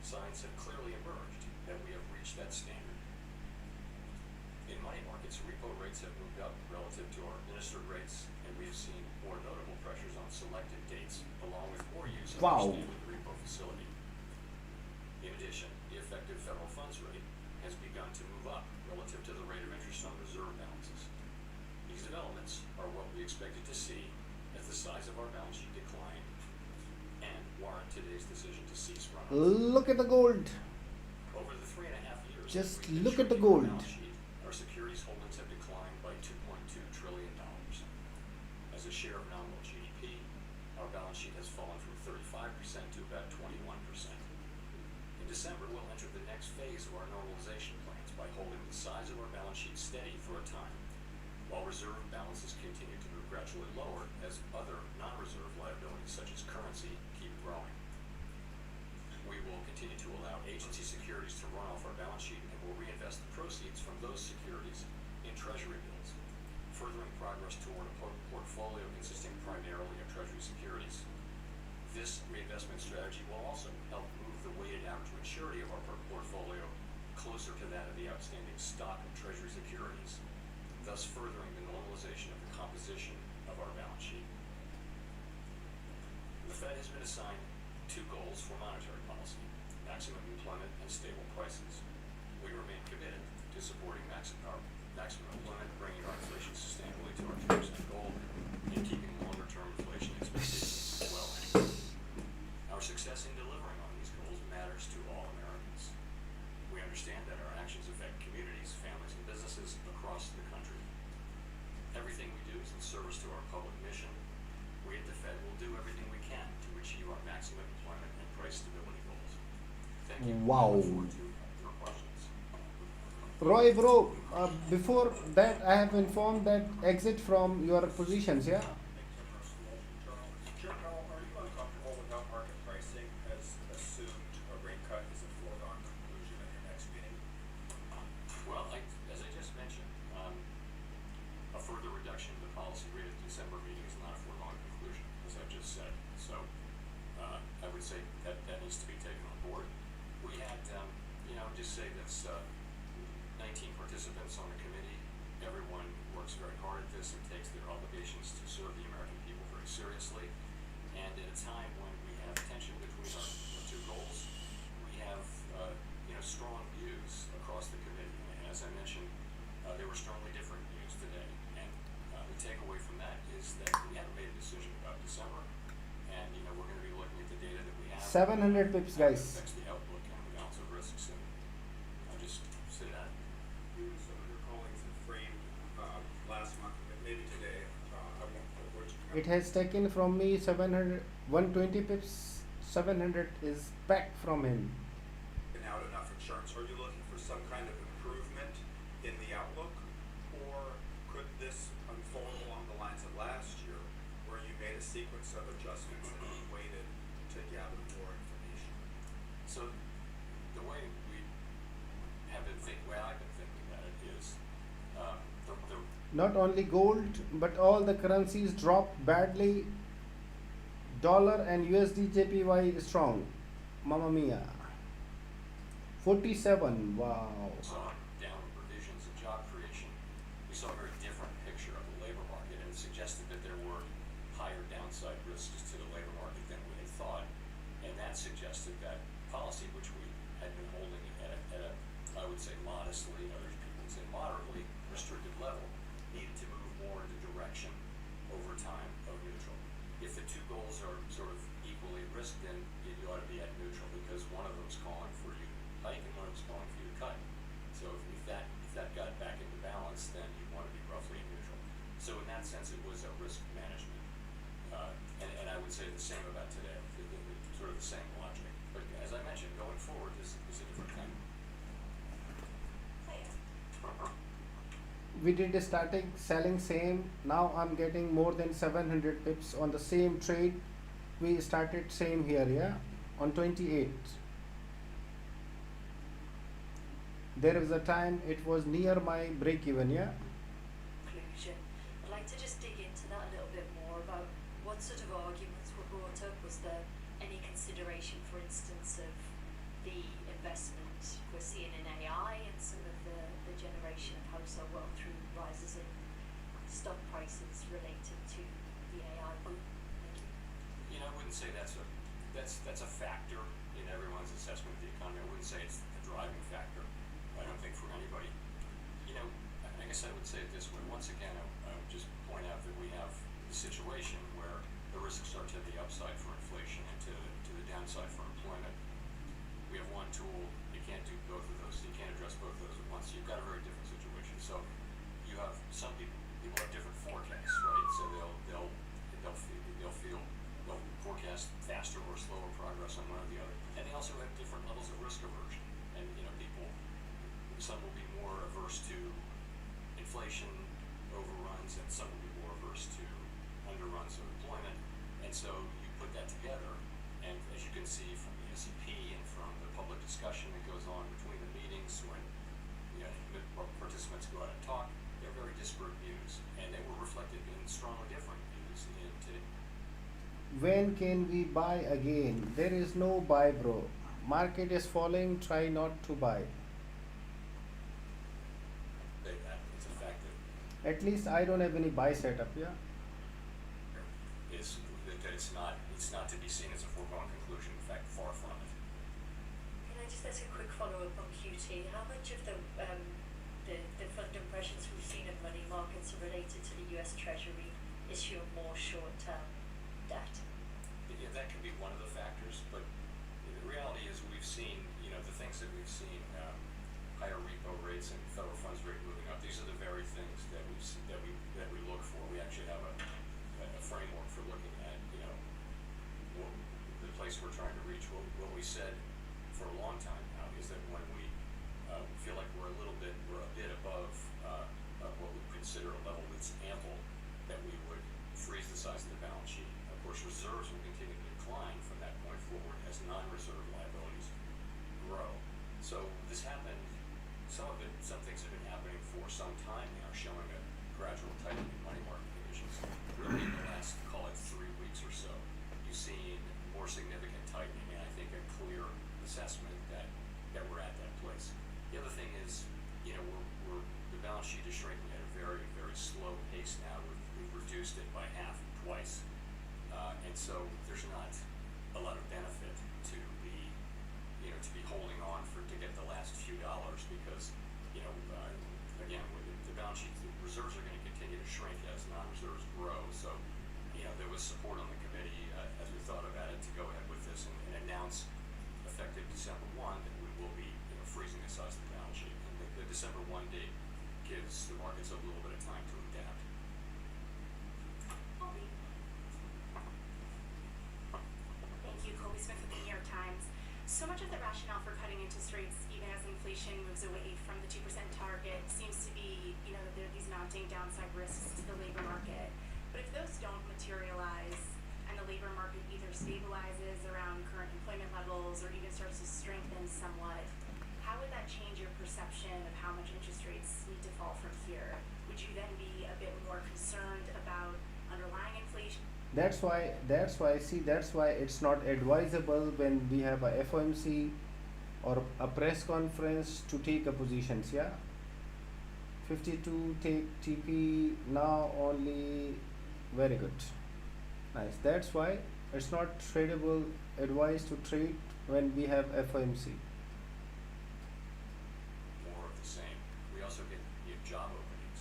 Signs have clearly emerged that we have reached that standard. In money markets, repo rates have moved up relative to our administered rates, and we have seen more notable pressures on selected dates, along with more use of our standard repo facility. In addition, the effective federal funds rate has begun to move up relative to the rate of interest on reserve balances. These developments are what we expected to see as the size of our balance sheet declined and warrant today's decision to cease runoff. Look at the gold. Over the 3.5 years, Just look at the gold. Our securities holdings have declined by $2.2 trillion. As a share of nominal GDP, our balance sheet has fallen from 35% to about 21%. In December, we'll enter the next phase of our normalization plans by holding the size of our balance sheet steady for a time, while reserve balances continue to move gradually lower as other non-reserve liabilities such as currency keep growing. We will continue to allow agency securities to run off our balance sheet and will reinvest the proceeds from those securities in treasury bills, furthering progress toward a portfolio consisting primarily of treasury securities. This reinvestment strategy will also help move the weighted average maturity of our portfolio closer to that of the outstanding stock of treasury securities, thus furthering the normalization of the composition of our balance sheet. The Fed has been assigned two goals for monetary policy: maximum employment and stable prices. We remain committed to to supporting maximum employment, bringing our inflation sustainably to our 2% goal, and keeping longer-term inflation expectations well anchored. Our success in delivering on these goals matters to all Americans. We understand that our actions affect communities, families, and businesses across the country. Everything we do is in service to our public mission. We at the Fed will do everything we can to achieve our maximum employment and price stability goals. Thank you. Wow. I look forward to your questions. Roy, bro, before that, I have informed that exit from your positions, yeah? Sure, Carl, are you uncomfortable with how market pricing has assumed a rate cut is a foregone conclusion at your next meeting? Well, as I just mentioned, a further reduction in the policy rate at the December meeting is not a foregone conclusion, as I've just said. So I would say that needs to be taken on board. We had, just say this, 19 participants on the committee. Everyone works very hard at this and takes their obligations to serve the American people very seriously. And at a time when we have tension between our two goals, we have strong views across the committee. And as I mentioned, there were strongly different views today. And the takeaway from that is that we haven't made a decision about December. And we're going to be looking at the data that we have. 700 pips, guys. Affects the outlook and the balance of risks. And I'll just say that. You and some of your colleagues have framed last month, maybe today, I won't put words in your mouth. It has taken from me 700, 120 pips, 700 is back from him. Out enough insurance. Are you looking for some kind of improvement in the outlook, or could this unfold along the lines of last year, where you made a sequence of adjustments and you waited to gather more information? So the way I've been thinking about it is Not only gold, but all the currencies dropped badly. Dollar and USD-JPY is strong. Mamma mia. 47, wow. saw downward revisions in job creation. We saw a very different picture of the labor market, and it suggested that there were higher downside risks to the labor market than we had thought. And that suggested that policy, which we had been holding at a I would say modestly, other people would say moderately restricted level, needed to move more in the direction over time of neutral. If the two goals are sort of equally at risk, then you ought to be at neutral, because one of them is calling for you hike and one of them's calling for you to cut. So if that got back into balance, then you want to be roughly in neutral. So in that sense, it was a risk management. And I would say the same about today, sort of the same logic. But as I mentioned, going forward, this is a different kind. We did starting selling same. Now I'm getting more than 700 pips on the same trade. We started same here, yeah, on 28th. There is a time it was near my break even, yeah. Conclusion. I'd like to just dig into that a little bit more about what sort of arguments were brought up. Was there any consideration, for instance, of the investment we're seeing in AI and some of the generation of household wealth through rises in stock prices related to the AI boom? Thank you. I wouldn't say that's a factor in everyone's assessment of the economy. I wouldn't say it's a driving factor. I don't think for anybody. I guess I would say it this way. Once again, I would just point out that we have a situation where the risks are to the upside for inflation and to the downside for employment. We have one tool. You can't do both of those. You can't address both of those at once. You've got a very different situation. So you have some people have different forecasts, right? So they'll forecast faster or slower progress on one or the other. And they also have different levels of risk aversion. And some will be more averse to inflation overruns, and some will be more averse to underruns of employment. And so you put that together, and as you can see from the SEP and from the public discussion that goes on between the meetings when participants go out and talk, they're very disparate views, and they were reflected in strongly different views in today. When can we buy again? There is no buy, bro. Market is falling, try not to buy. It's a fact that At least I don't have any buy setup, yeah. it's not to be seen as a foregone conclusion. In fact, far from it. Can I just ask a quick follow-up on QT? How much of the the fund impressions we've seen in money markets are related to the US Treasury issuing more short-term debt. Yeah, that could be one of the factors, but the reality is we've seen, the things that we've seen, higher repo rates and federal funds rate moving up. These are the very things that we look for. We actually have a framework for looking at, the place we're trying to reach. What we said for a long time now is that when we feel like we're a bit above what we consider a level that's ample, that we would freeze the size of the balance sheet. Of course, reserves will continue to decline from that point forward as non-reserve liabilities grow. So this happened, some things have been happening for some time now, showing a gradual tightening in money market conditions. Really in the last, call it 3 weeks or so, you've seen more significant tightening, and I think a clear assessment that we're at that place. The other thing is, the balance sheet is shrinking at a very, very slow pace now. We've reduced it by half twice. And so there's not a lot of benefit to be holding on to get the last few dollars because, again, with the balance sheet, the reserves are going to continue to shrink as non-reserves grow. So, there was support on the committee as we thought about it to go ahead with this and announce effective December 1 that we will be, freezing the size of the balance sheet. And the December 1 date gives the markets a little bit of time to adapt. Thank you, Colby Smith with the New York Times. So much of the rationale for cutting interest rates, even as inflation moves away from the 2% target, seems to be, that there are these mounting downside risks to the labor market. But if those don't materialize and the labor market either stabilizes around current employment levels or even starts to strengthen somewhat, how would that change your perception of how much interest rates need to fall from here? Would you then be a bit more concerned about underlying inflation? That's why it's not advisable when we have a FOMC or a press conference to take a positions. 52 take TP now only. Very good, nice. That's why it's not tradable advice to trade when we have FOMC. More of the same. We also get job openings,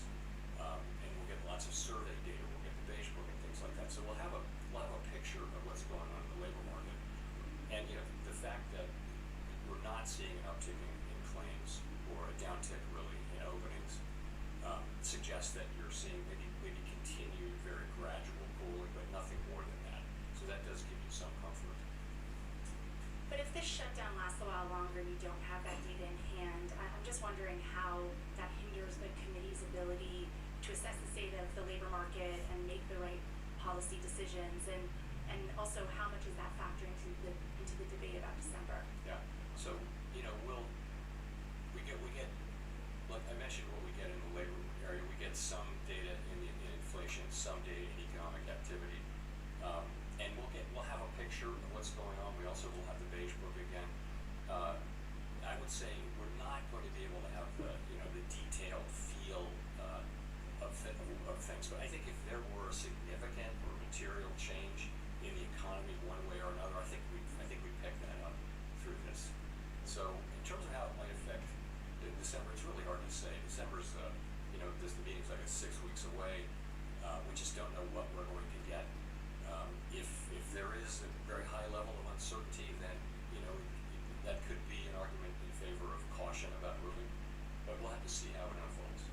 and we'll get lots of survey data. We'll get the beige book and things like that. So we'll have a picture of what's going on in the labor market. And the fact that we're not seeing an uptick in claims or a downtick really in openings suggests that you're seeing maybe continued very gradual cooling, but nothing more than that. So that does give you some comfort. But if this shutdown lasts a while longer and you don't have that data in hand, I'm just wondering how that hinders the committee's ability to assess the state of the labor market and make the right policy decisions, and also how much is that factoring into the debate about December? Yeah. So we get like I mentioned what we get in the labor area. We get some data in inflation, some data in economic activity, and we'll have a picture of what's going on. We also will have the beige book again. I would say we're not going to be able to have the detailed feel of things, but I think if there were a significant or material change in the economy one way or another, I think we pick that up through this. So in terms of how it might affect December, it's really hard to say. December's the meeting's like 6 weeks away. We just don't know what we're going to get. If there is a very high level of uncertainty, then that could be an argument in favor of caution about moving. But we'll have to see how it unfolds.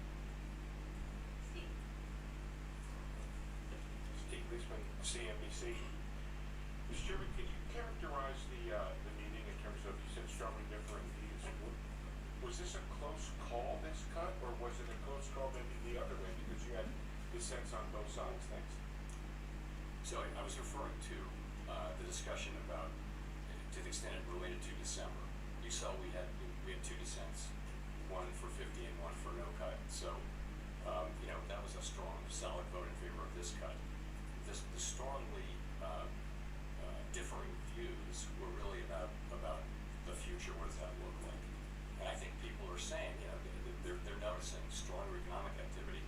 Steve Leisman, CNBC. Mr. Chairman, could you characterize the meeting in terms of, you said strongly differing views? Was this a close call, this cut, or was it a close call maybe the other way because you had dissents on both sides? Thanks. So I was referring to the discussion about, to the extent it related to December. You saw we had 2 dissents, one for 50 and one for no cut. So that was a strong, solid vote in favor of this cut. The strongly differing views were really about the future. What does that look like? And I think people are saying, they're noticing stronger economic activity.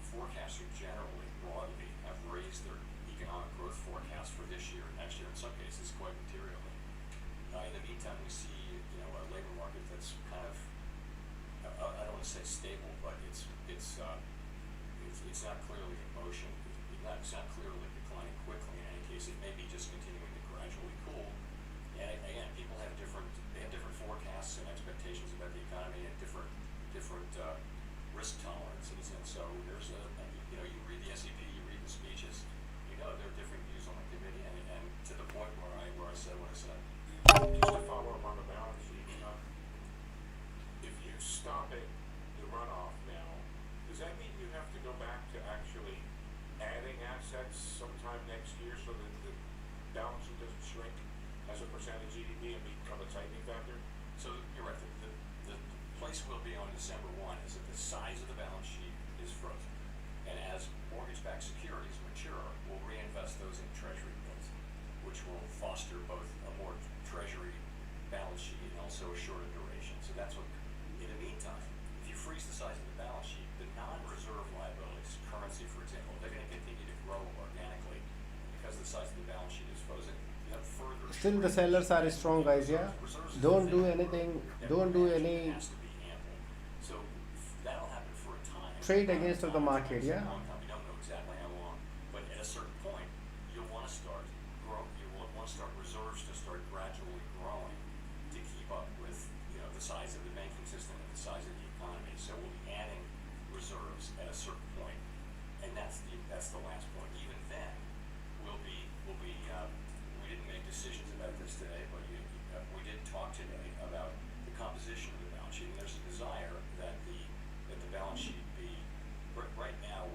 Forecasters generally, broadly, have raised their economic growth forecast for this year and next year, in some cases, quite materially. In the meantime, we see, a labor market that's kind of, I don't want to say stable, but it's not clearly in motion. It's not clearly declining quickly. In any case, it may be just continuing to gradually cool. And again, people have different forecasts and expectations about the economy and different risk tolerances. And so there's you read the SEP, you read the speeches, there are different views on the committee, and to the point where I said what I said. Just to follow up on the balance sheet, if you stop it, the runoff now, does that mean you have to go back to actually adding assets sometime next year so that the balance sheet doesn't shrink as a percentage of GDP and become a tightening factor? So you're right. The place will be on December 1 is that the size of the balance sheet is frozen, and as mortgage-backed securities mature, we'll reinvest those in Treasury bills, which will foster both a more Treasury balance sheet and also a shorter duration. So that's what. In the meantime, if you freeze the size of the balance sheet, the non-reserve liabilities, currency, for example, they're going to continue to grow organically because the size of the balance sheet is frozen. You have further. Still, the sellers are strong, guys. Yeah. Don't do anything. Don't do any Has to be ample. So that'll happen for a time. trade against the market. Yeah. We don't know exactly how long, but at a certain point, you'll want to start growing. You want to start reserves to start gradually growing to keep up with the size of the banking system and the size of the economy. So we'll be adding reserves at a certain point, and that's the last point. Even then, we didn't make decisions about this today, but we did talk today about the composition of the balance sheet. And there's a desire that the balance sheet be right now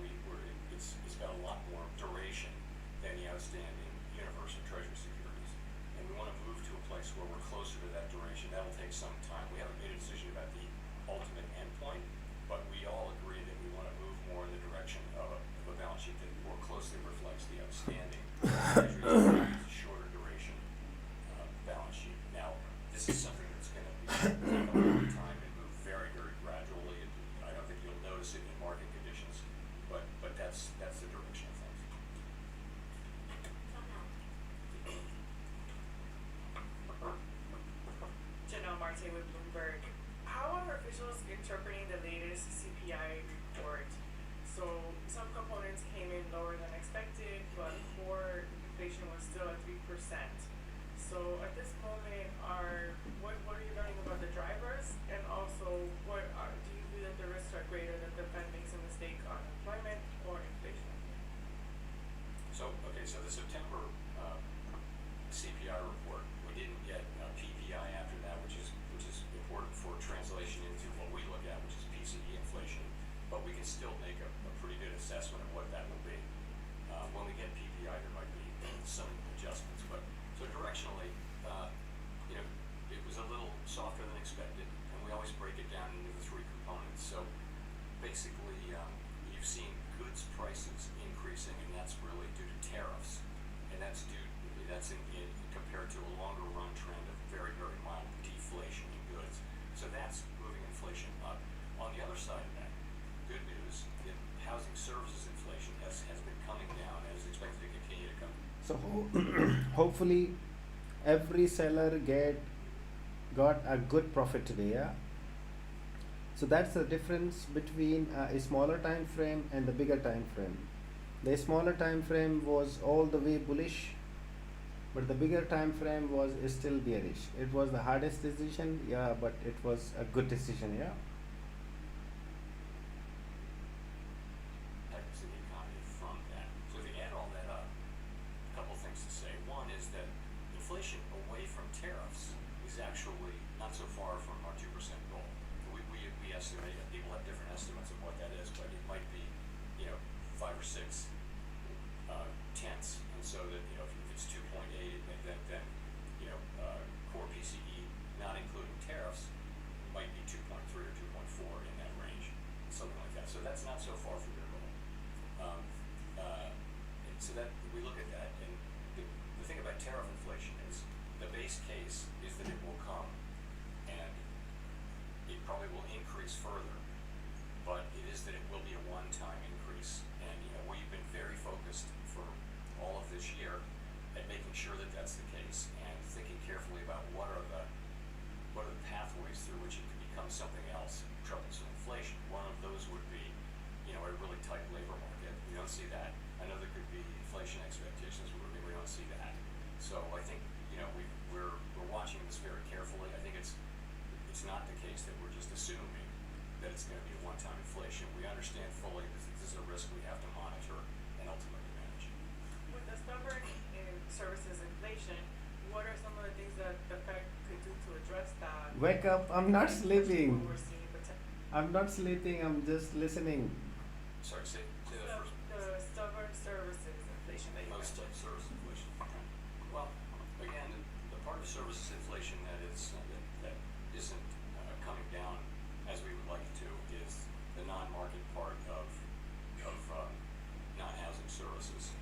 it's got a lot more duration than the outstanding universe of Treasury securities, and we want to move to a place where we're closer to that duration. That'll take some time. We haven't made a decision about the ultimate endpoint, but we all agree that we want to move more in the direction of a balance sheet that more closely reflects the outstanding Treasury securities, shorter duration balance sheet. Now, this is something that's going to take a long time and move very, very gradually. I don't think you'll notice it in market conditions, but that's the direction of things. Janelle Marte with Bloomberg. How are officials interpreting the latest CPI report? So some components came in lower than expected, but core inflation was still at 3%. So at this moment, what are you learning about the drivers, and also do you feel that the risks are greater that the Fed makes a mistake on employment or inflation? So the September CPI report, we didn't get PPI after that, which is important for translation into what we look at, which is PCE inflation. But we can still make a pretty good assessment of what that will be. When we get PPI, there might be some adjustments, but so directionally, it was a little softer than expected, and we always break it down into the three components. So basically, you've seen goods prices increasing, and that's really due to tariffs, and that's compared to a longer run trend of very, very mild deflation in goods. So that's moving inflation up. On the other side of that, good news, the housing services inflation has been coming down and is expected to continue to come. So hopefully every seller got a good profit today. Yeah. So that's the difference between a smaller time frame and the bigger time frame. The smaller time frame was all the way bullish, but the bigger time frame was still bearish. It was the hardest decision, yeah, but it was a good decision, yeah. Types of the economy from that. So if you add all that up, a couple things to say. One is that inflation away from tariffs is actually not so far from our 2% goal. We estimate, and people have different estimates of what that is, but it might be 5 or 6 tenths, and so that if it's 2.8, then core PCE, not including tariffs, might be 2.3 or 2.4 in that range, something like that. So that's not so far from your goal. And so that we look at that, and the thing about tariff inflation is the base case is that it will come, and it probably will increase further, but it is that it will be a one-time increase. And we've been very focused for all of this year at making sure that that's the case, and thinking carefully about what are the pathways through which it could become something else, troublesome inflation. a risk we have to monitor and ultimately manage. With the stubborn services inflation, what are some of the things that the Fed could do to address that? Wake up, I'm not Especially sleeping. when we're seeing I'm not sleeping, I'm just listening. Sorry, say that first. the stubborn services inflation that you Most mentioned. of service inflation. Well, again, the part of services inflation that isn't coming down as we would like it to is the non-market part of non-housing services.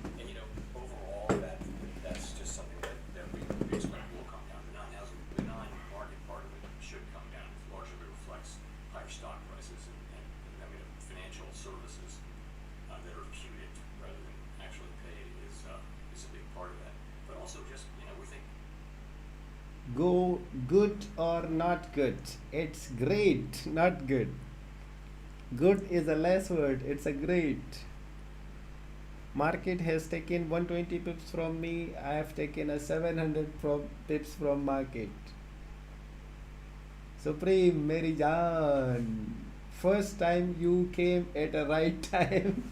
And overall, that's just something that we expect will come down. The non-market part of it should come down. It largely reflects higher stock prices and financial services that are imputed rather than actually paid is a big part of that. But also just we think Go good or not good. It's great, not good. Good is a less word, it's a great. Market has taken 120 pips from me. I have taken a 700 pips from market. Supreme Mary Jaan, first time you came at a right time.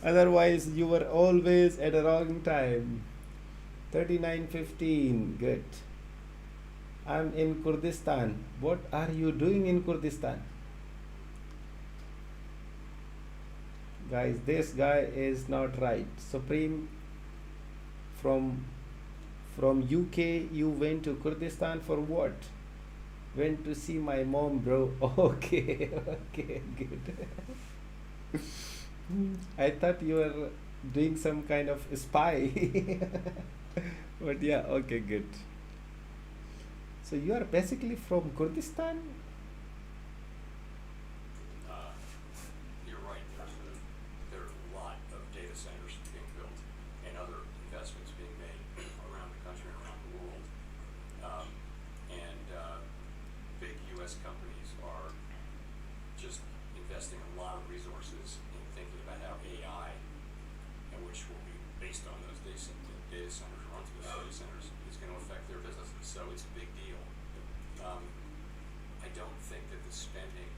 Otherwise you were always at a wrong time. 39.15, good. I'm in Kurdistan. What are you doing in Kurdistan? Guys, this guy is not right. Supreme, from UK you went to Kurdistan for what? Went to see my mom, bro. Okay, okay, good. I thought you were doing some kind of spy. But yeah, okay, good. So you are basically from Kurdistan? you're right. There are a lot of data centers being built and other investments being made around the country and around the world. Big U.S. companies are just investing a lot of resources in thinking about how AI, and which will be based on those data centers, run through those data centers, is going to affect their businesses. So it's a big deal. I don't think that the spending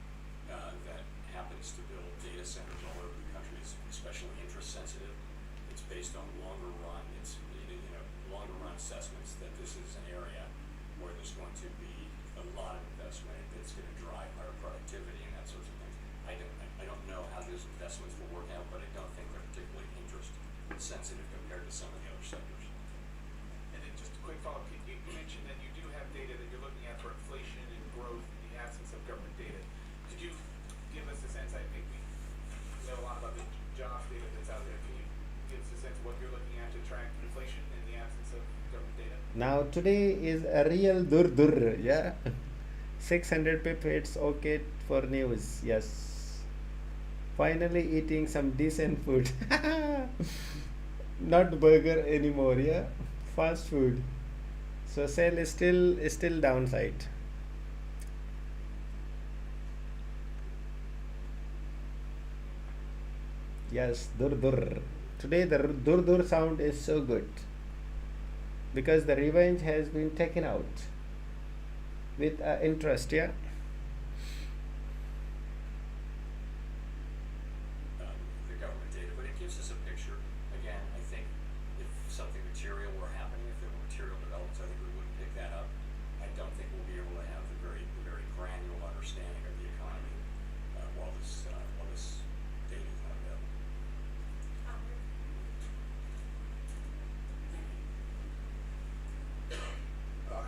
that happens to build data centers all over the country is especially interest sensitive. It's based on longer run. It's longer run assessments that this is an area where there's going to be a lot of investment that's going to drive higher productivity and that sorts of things. I don't know how those investments will work out, but I don't think they're particularly interest sensitive compared to some of the other sectors. And then just a quick follow-up, you mentioned that you do have data that you're looking at for inflation and growth in the absence of government data. Could you give us a sense, I think we know a lot about the jobs data that's out there. Can you give us a sense of what you're looking at to track inflation in the absence of government data? Now today is a real dur, yeah. 600 pip hits, okay for news, yes. Finally eating some decent food. Not burger anymore, yeah. Fast food. So sell is still downside. Yes, dur. Today the dur sound is so good because the revenge has been taken out with interest, yeah. The government data, but it gives us a picture. Again, I think if something material were happening, if there were material developments, I think we would pick that up. I don't think we'll be able to have the very granular understanding of the economy while this data is not available.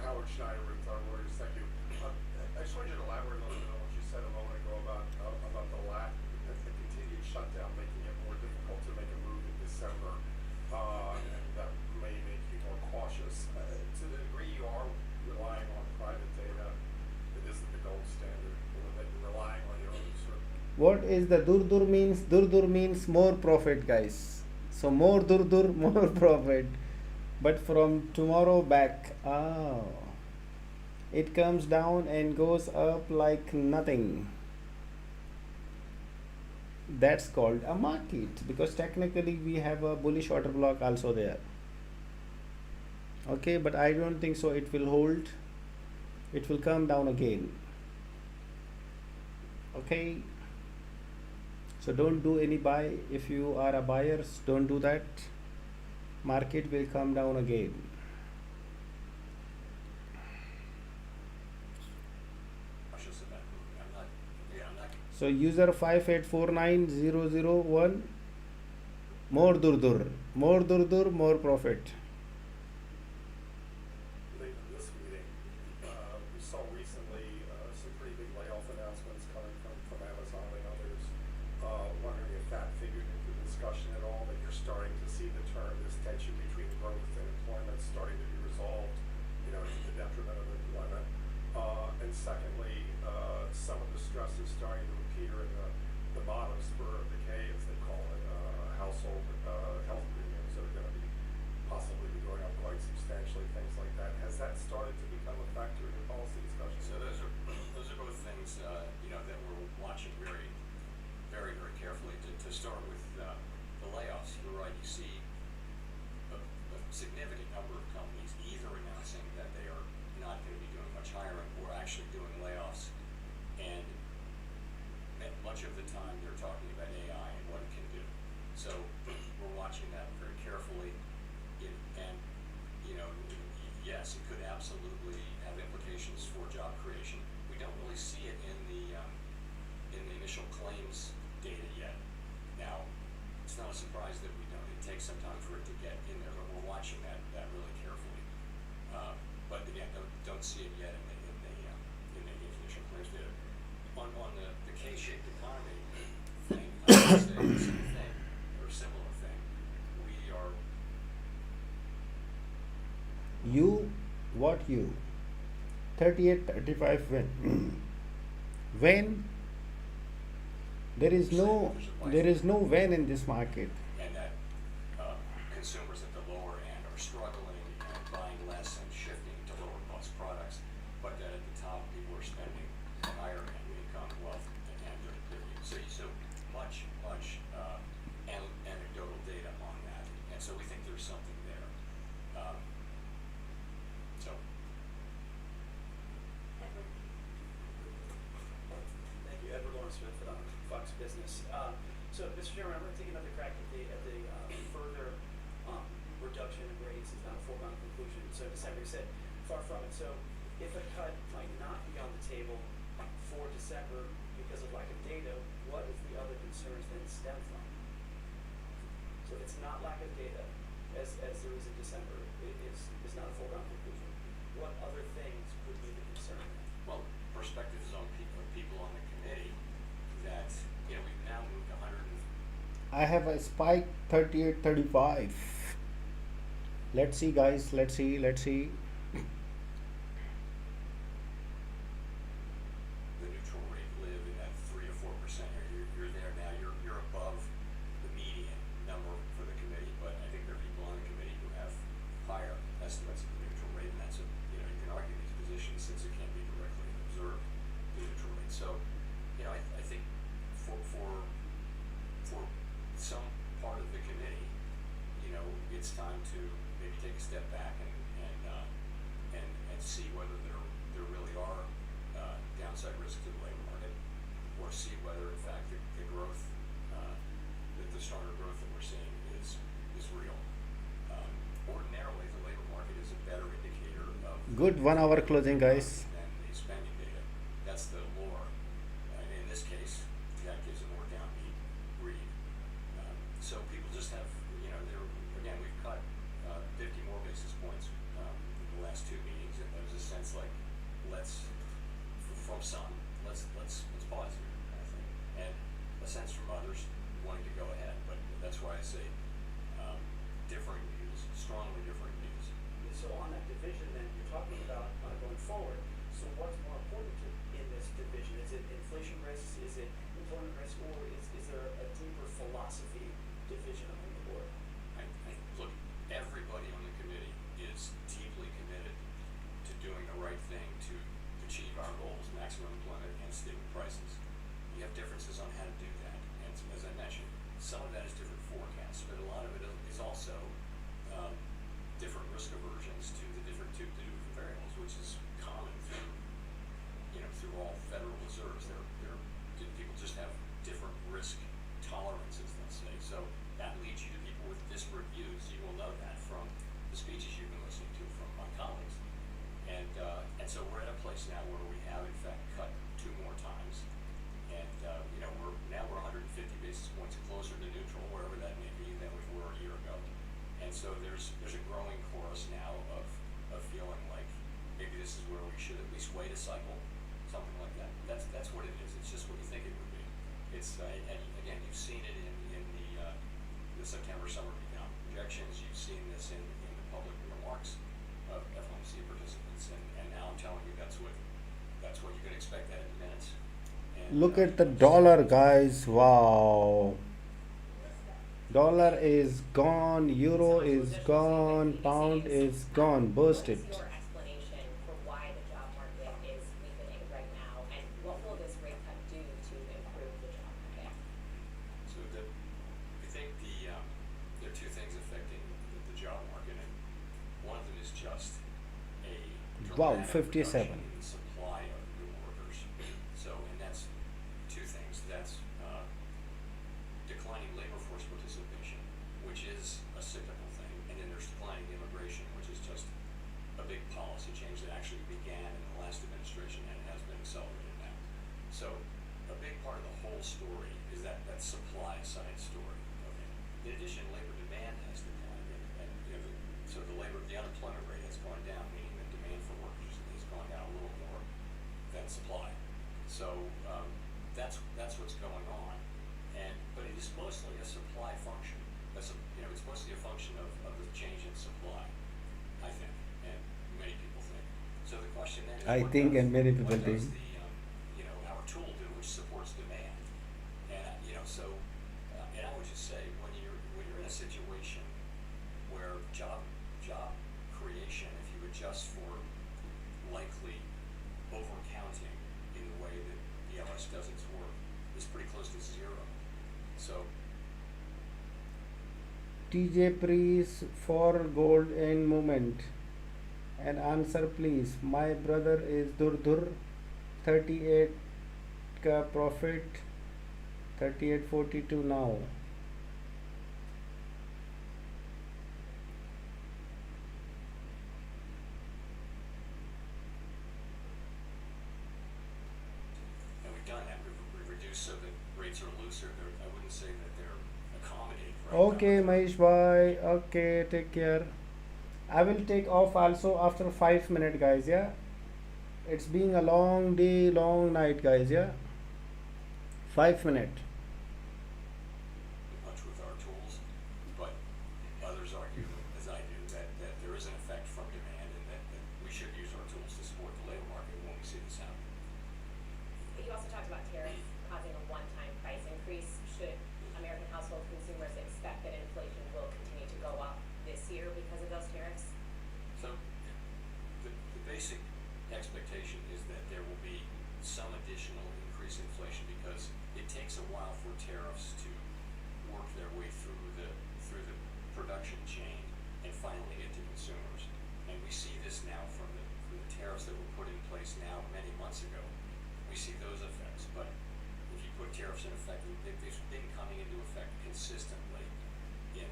Howard Schneider with our Reuters, thank you. I just wanted you to elaborate a little bit on what you said a moment ago about the lack, the continued shutdown, making it more difficult to make a move in December, and that may make you more cautious. To the degree you are relying on private data that isn't the gold standard, or that you're relying on your own sort of. What is the dur means? Dur means more profit, guys. So more dur, more profit. But from tomorrow back, it comes down and goes up like nothing. That's called a market, because technically we have a bullish order block also there. Okay, but I don't think so it will hold. It will come down again. Okay, So don't do any buy. If you are a buyers, don't do that. Market will come down again. Cautious about moving. I'm not. So user 5849001, more durdur, more profit. Late in this meeting, we saw recently some pretty big layoff announcements coming from Amazon and others. Wondering if that figured into the discussion at all, that you're starting to see this tension between growth and employment starting to be resolved, to the detriment of employment. And secondly, some of the stress is starting to appear in the bottom spur of the K, as they call it, household health premiums that are going to be possibly going up quite substantially, things like that. Has that started to become a factor in your policy discussion? So those are both things that we're watching very, very, very carefully. To start with the layoffs, you're right. You see a significant number of companies either announcing that they are not going to be doing much hiring or actually doing layoffs, and much of the time they're talking about AI and what it can do. So we're watching that very carefully, and yes, it could absolutely have implications for job creation. We don't really see it in the initial claims data yet. Now, it's not a surprise that we don't. It takes some time for it to get in there, but we're watching that really carefully. But again, don't see it yet in the initial claims data. On the K-shaped economy thing, I would say the same thing or similar thing. We are. What 38, 35 when there is no when in this market. And that consumers at the lower end are struggling and buying less and shifting to lower cost products, but that at the top people are spending higher end income, wealth, and so much anecdotal data on that, and so we think there's something there. Thank you, Edward Lawrence Smith, Fox Business. So, Mr. Chairman, I'm going to take another crack at the further reduction in rates. It's not a foregone conclusion. So, December, you said far from it. So, if a cut might not be on the table for December because of lack of data, what is the other concerns then stem from? So, it's not lack of data, as there is in December. It is not a foregone conclusion. What other things would be the concern? Well, perspectives on people on the committee that we've now moved 100. I have a spike 38, 35. Let's see, guys. Let's see. The neutral rate live in that 3 to 4%. You're there now. You're above the median number for the committee, but I think there are people on the committee who have higher estimates of the neutral rate, and that's you can argue these positions since it can't be directly observed the neutral rate. So I think for some part of the committee, it's time to maybe take a step back and see whether there really are downside risks to the labor market, or see whether in fact the growth, the stronger growth that we're seeing is real. Ordinarily, the labor market is a better indicator of Good 1 hour closing, guys. than the spending data. That's the lore. And in this case, that gives a more downbeat read. So people just have, again, we've cut 50 more basis points in the last 2 meetings, and there's a sense like, from some, let's pause here, kind of thing. And a sense from others wanting to go ahead, but that's why I say differing views, strongly differing views. So on that division, then you're talking about going forward. So what's more important in this division? Is it inflation risks? Is it employment risk? Or is there a deeper philosophy division among the board? Look, everybody on the committee is deeply committed to doing the right thing to achieve our goals, maximum employment and stable prices. We have differences on how to do that, and as I mentioned, some of that is different forecasts, but a lot of it is also different risk aversions to the different variables, which is common through all federal reserves. People just have different risk it's and again, you've seen it in the September summer economic projections. You've seen this in the public remarks of FOMC participants, and now I'm telling you that's what you can expect that in minutes. And, Look at the dollar, guys. Wow. Dollar is gone, euro is gone, pound is gone, bursted. What is your explanation for why the job market is weakening right now, and what will this rate cut do to improve the job market? So I think there are two things affecting the job market, and one of them is just a Wow, dramatic 57. reduction in the supply of new workers. So, and that's two things. That's declining labor force participation, which is a cyclical thing, and then there's declining immigration, which is just a big policy change that actually began in the last administration and has been accelerated now. So a big part of the whole story is that supply side story. Okay. In addition, labor demand has declined, and so the unemployment rate has gone down, meaning the demand for workers has gone down a little more than supply. So that's what's going on. But it is mostly a supply function. It's mostly a function of the change in supply, I think, and many people think. So the question then is, I think, and many people what does think. our tool do, which supports demand? And and I would just say, when you're in a situation where job creation, if you adjust for likely overcounting in the way that the LS does its work, is pretty close to zero. So TJ please for gold in moment. An answer please. My brother is Durdur 38 ka profit 38.42 now. and we've done that. We've reduced so that rates are looser. I wouldn't say that they're accommodating right now. Okay, Mahesh bhai. Okay, take care. I will take off also after 5 minutes, guys. Yeah, it's being a long day, long night, guys. Yeah, 5 minutes. Much with our tools, but others argue, as I do, that there is an effect from demand, and that we should use our tools to support the labor market when we see this happen. You also talked about tariffs causing a one-time price increase. Should American household consumers expect that inflation will continue to go up this year because of those tariffs? So the basic expectation is that there will be some additional increase in inflation, because it takes a while for tariffs to work their way through the production chain and finally get to consumers. And we see this now from the tariffs that were put in place now many months ago. We see those effects, but if you put tariffs in effect, they've been coming into effect consistently in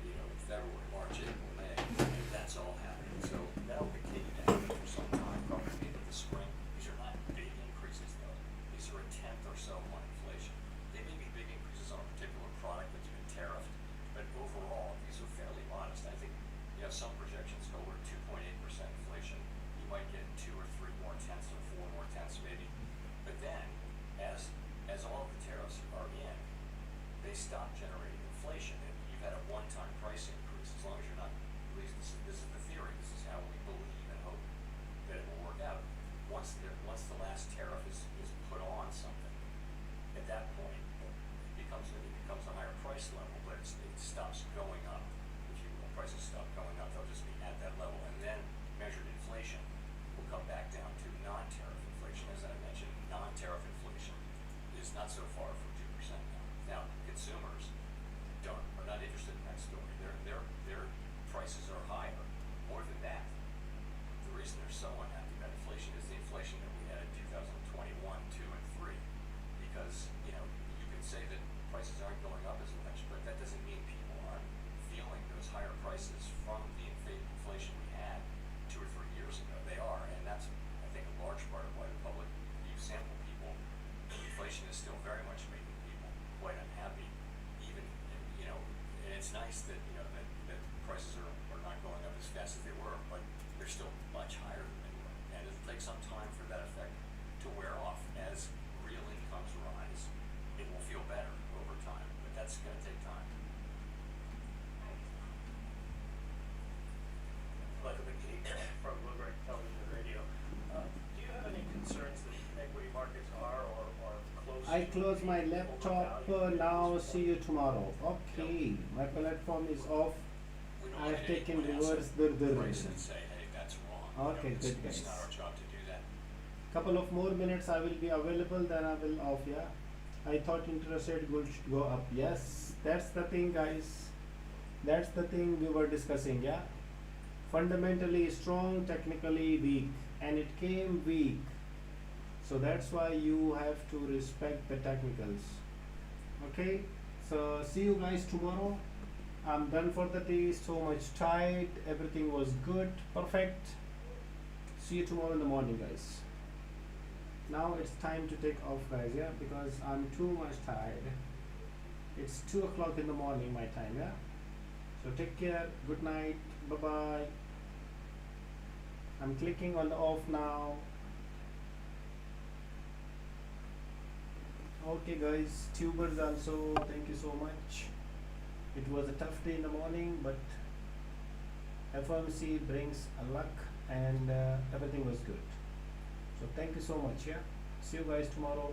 February, March, April, May, and that's all happening. So that'll continue to happen for some time, probably into the spring. These are not big increases, though. These are a tenth or so on inflation. They may be big increases on a particular product that's been tariffed, but overall, these are fairly modest. I think some projections go over 2.8% inflation. You might get 2 or 3 more tenths or 4 more tenths maybe. But then, as all of the tariffs are in, they stop generating inflation. And you've had a one-time price increase. As long as you're not, at least this is the theory. This is how we believe and hope that it will work out. Once the last tariff is put on something, at that point it becomes a higher price level, but it stops going up. If you will, prices stop going up, they'll just be at that level, and then measured inflation will come back down to non-tariff inflation. As I mentioned, non-tariff inflation is not so far from 2% now. Now, consumers are not interested in that story. Their prices are higher. More than that, the reason they're so unhappy about inflation is the inflation that we had in 2021, 2, and 3. Because you can say that prices aren't going up as much, but that doesn't mean people aren't feeling those higher prices from the inflation we had 2 or 3 years ago. They are, and that's, I think, a large part of why the public, you sample people, inflation is still very much made I close my laptop now. See you tomorrow. Okay, my platform is off. We don't I look have at any taken one reverse asset, dur. price it and say, hey, that's wrong. Okay, it's, good, it's guys. not our job to do that. Couple of more minutes I will be available, then I will off. Yeah, I thought interest rate should go up. Yes, that's the thing, guys. That's the thing we were discussing. Yeah, fundamentally strong, technically weak, and it came weak. So that's why you have to respect the technicals. Okay, so see you guys tomorrow. I'm done for the day. So much tired. Everything was good, perfect. See you tomorrow in the morning, guys. Now it's time to take off, guys. Yeah, because I'm too much tired. It's 2 o'clock in the morning my time. Yeah, so take care. Good night. Bye bye. I'm clicking on the off now. Okay, guys. Tubers also. Thank you so much. It was a tough day in the morning, but FOMC brings a luck, and everything was good. So thank you so much. Yeah, see you guys tomorrow.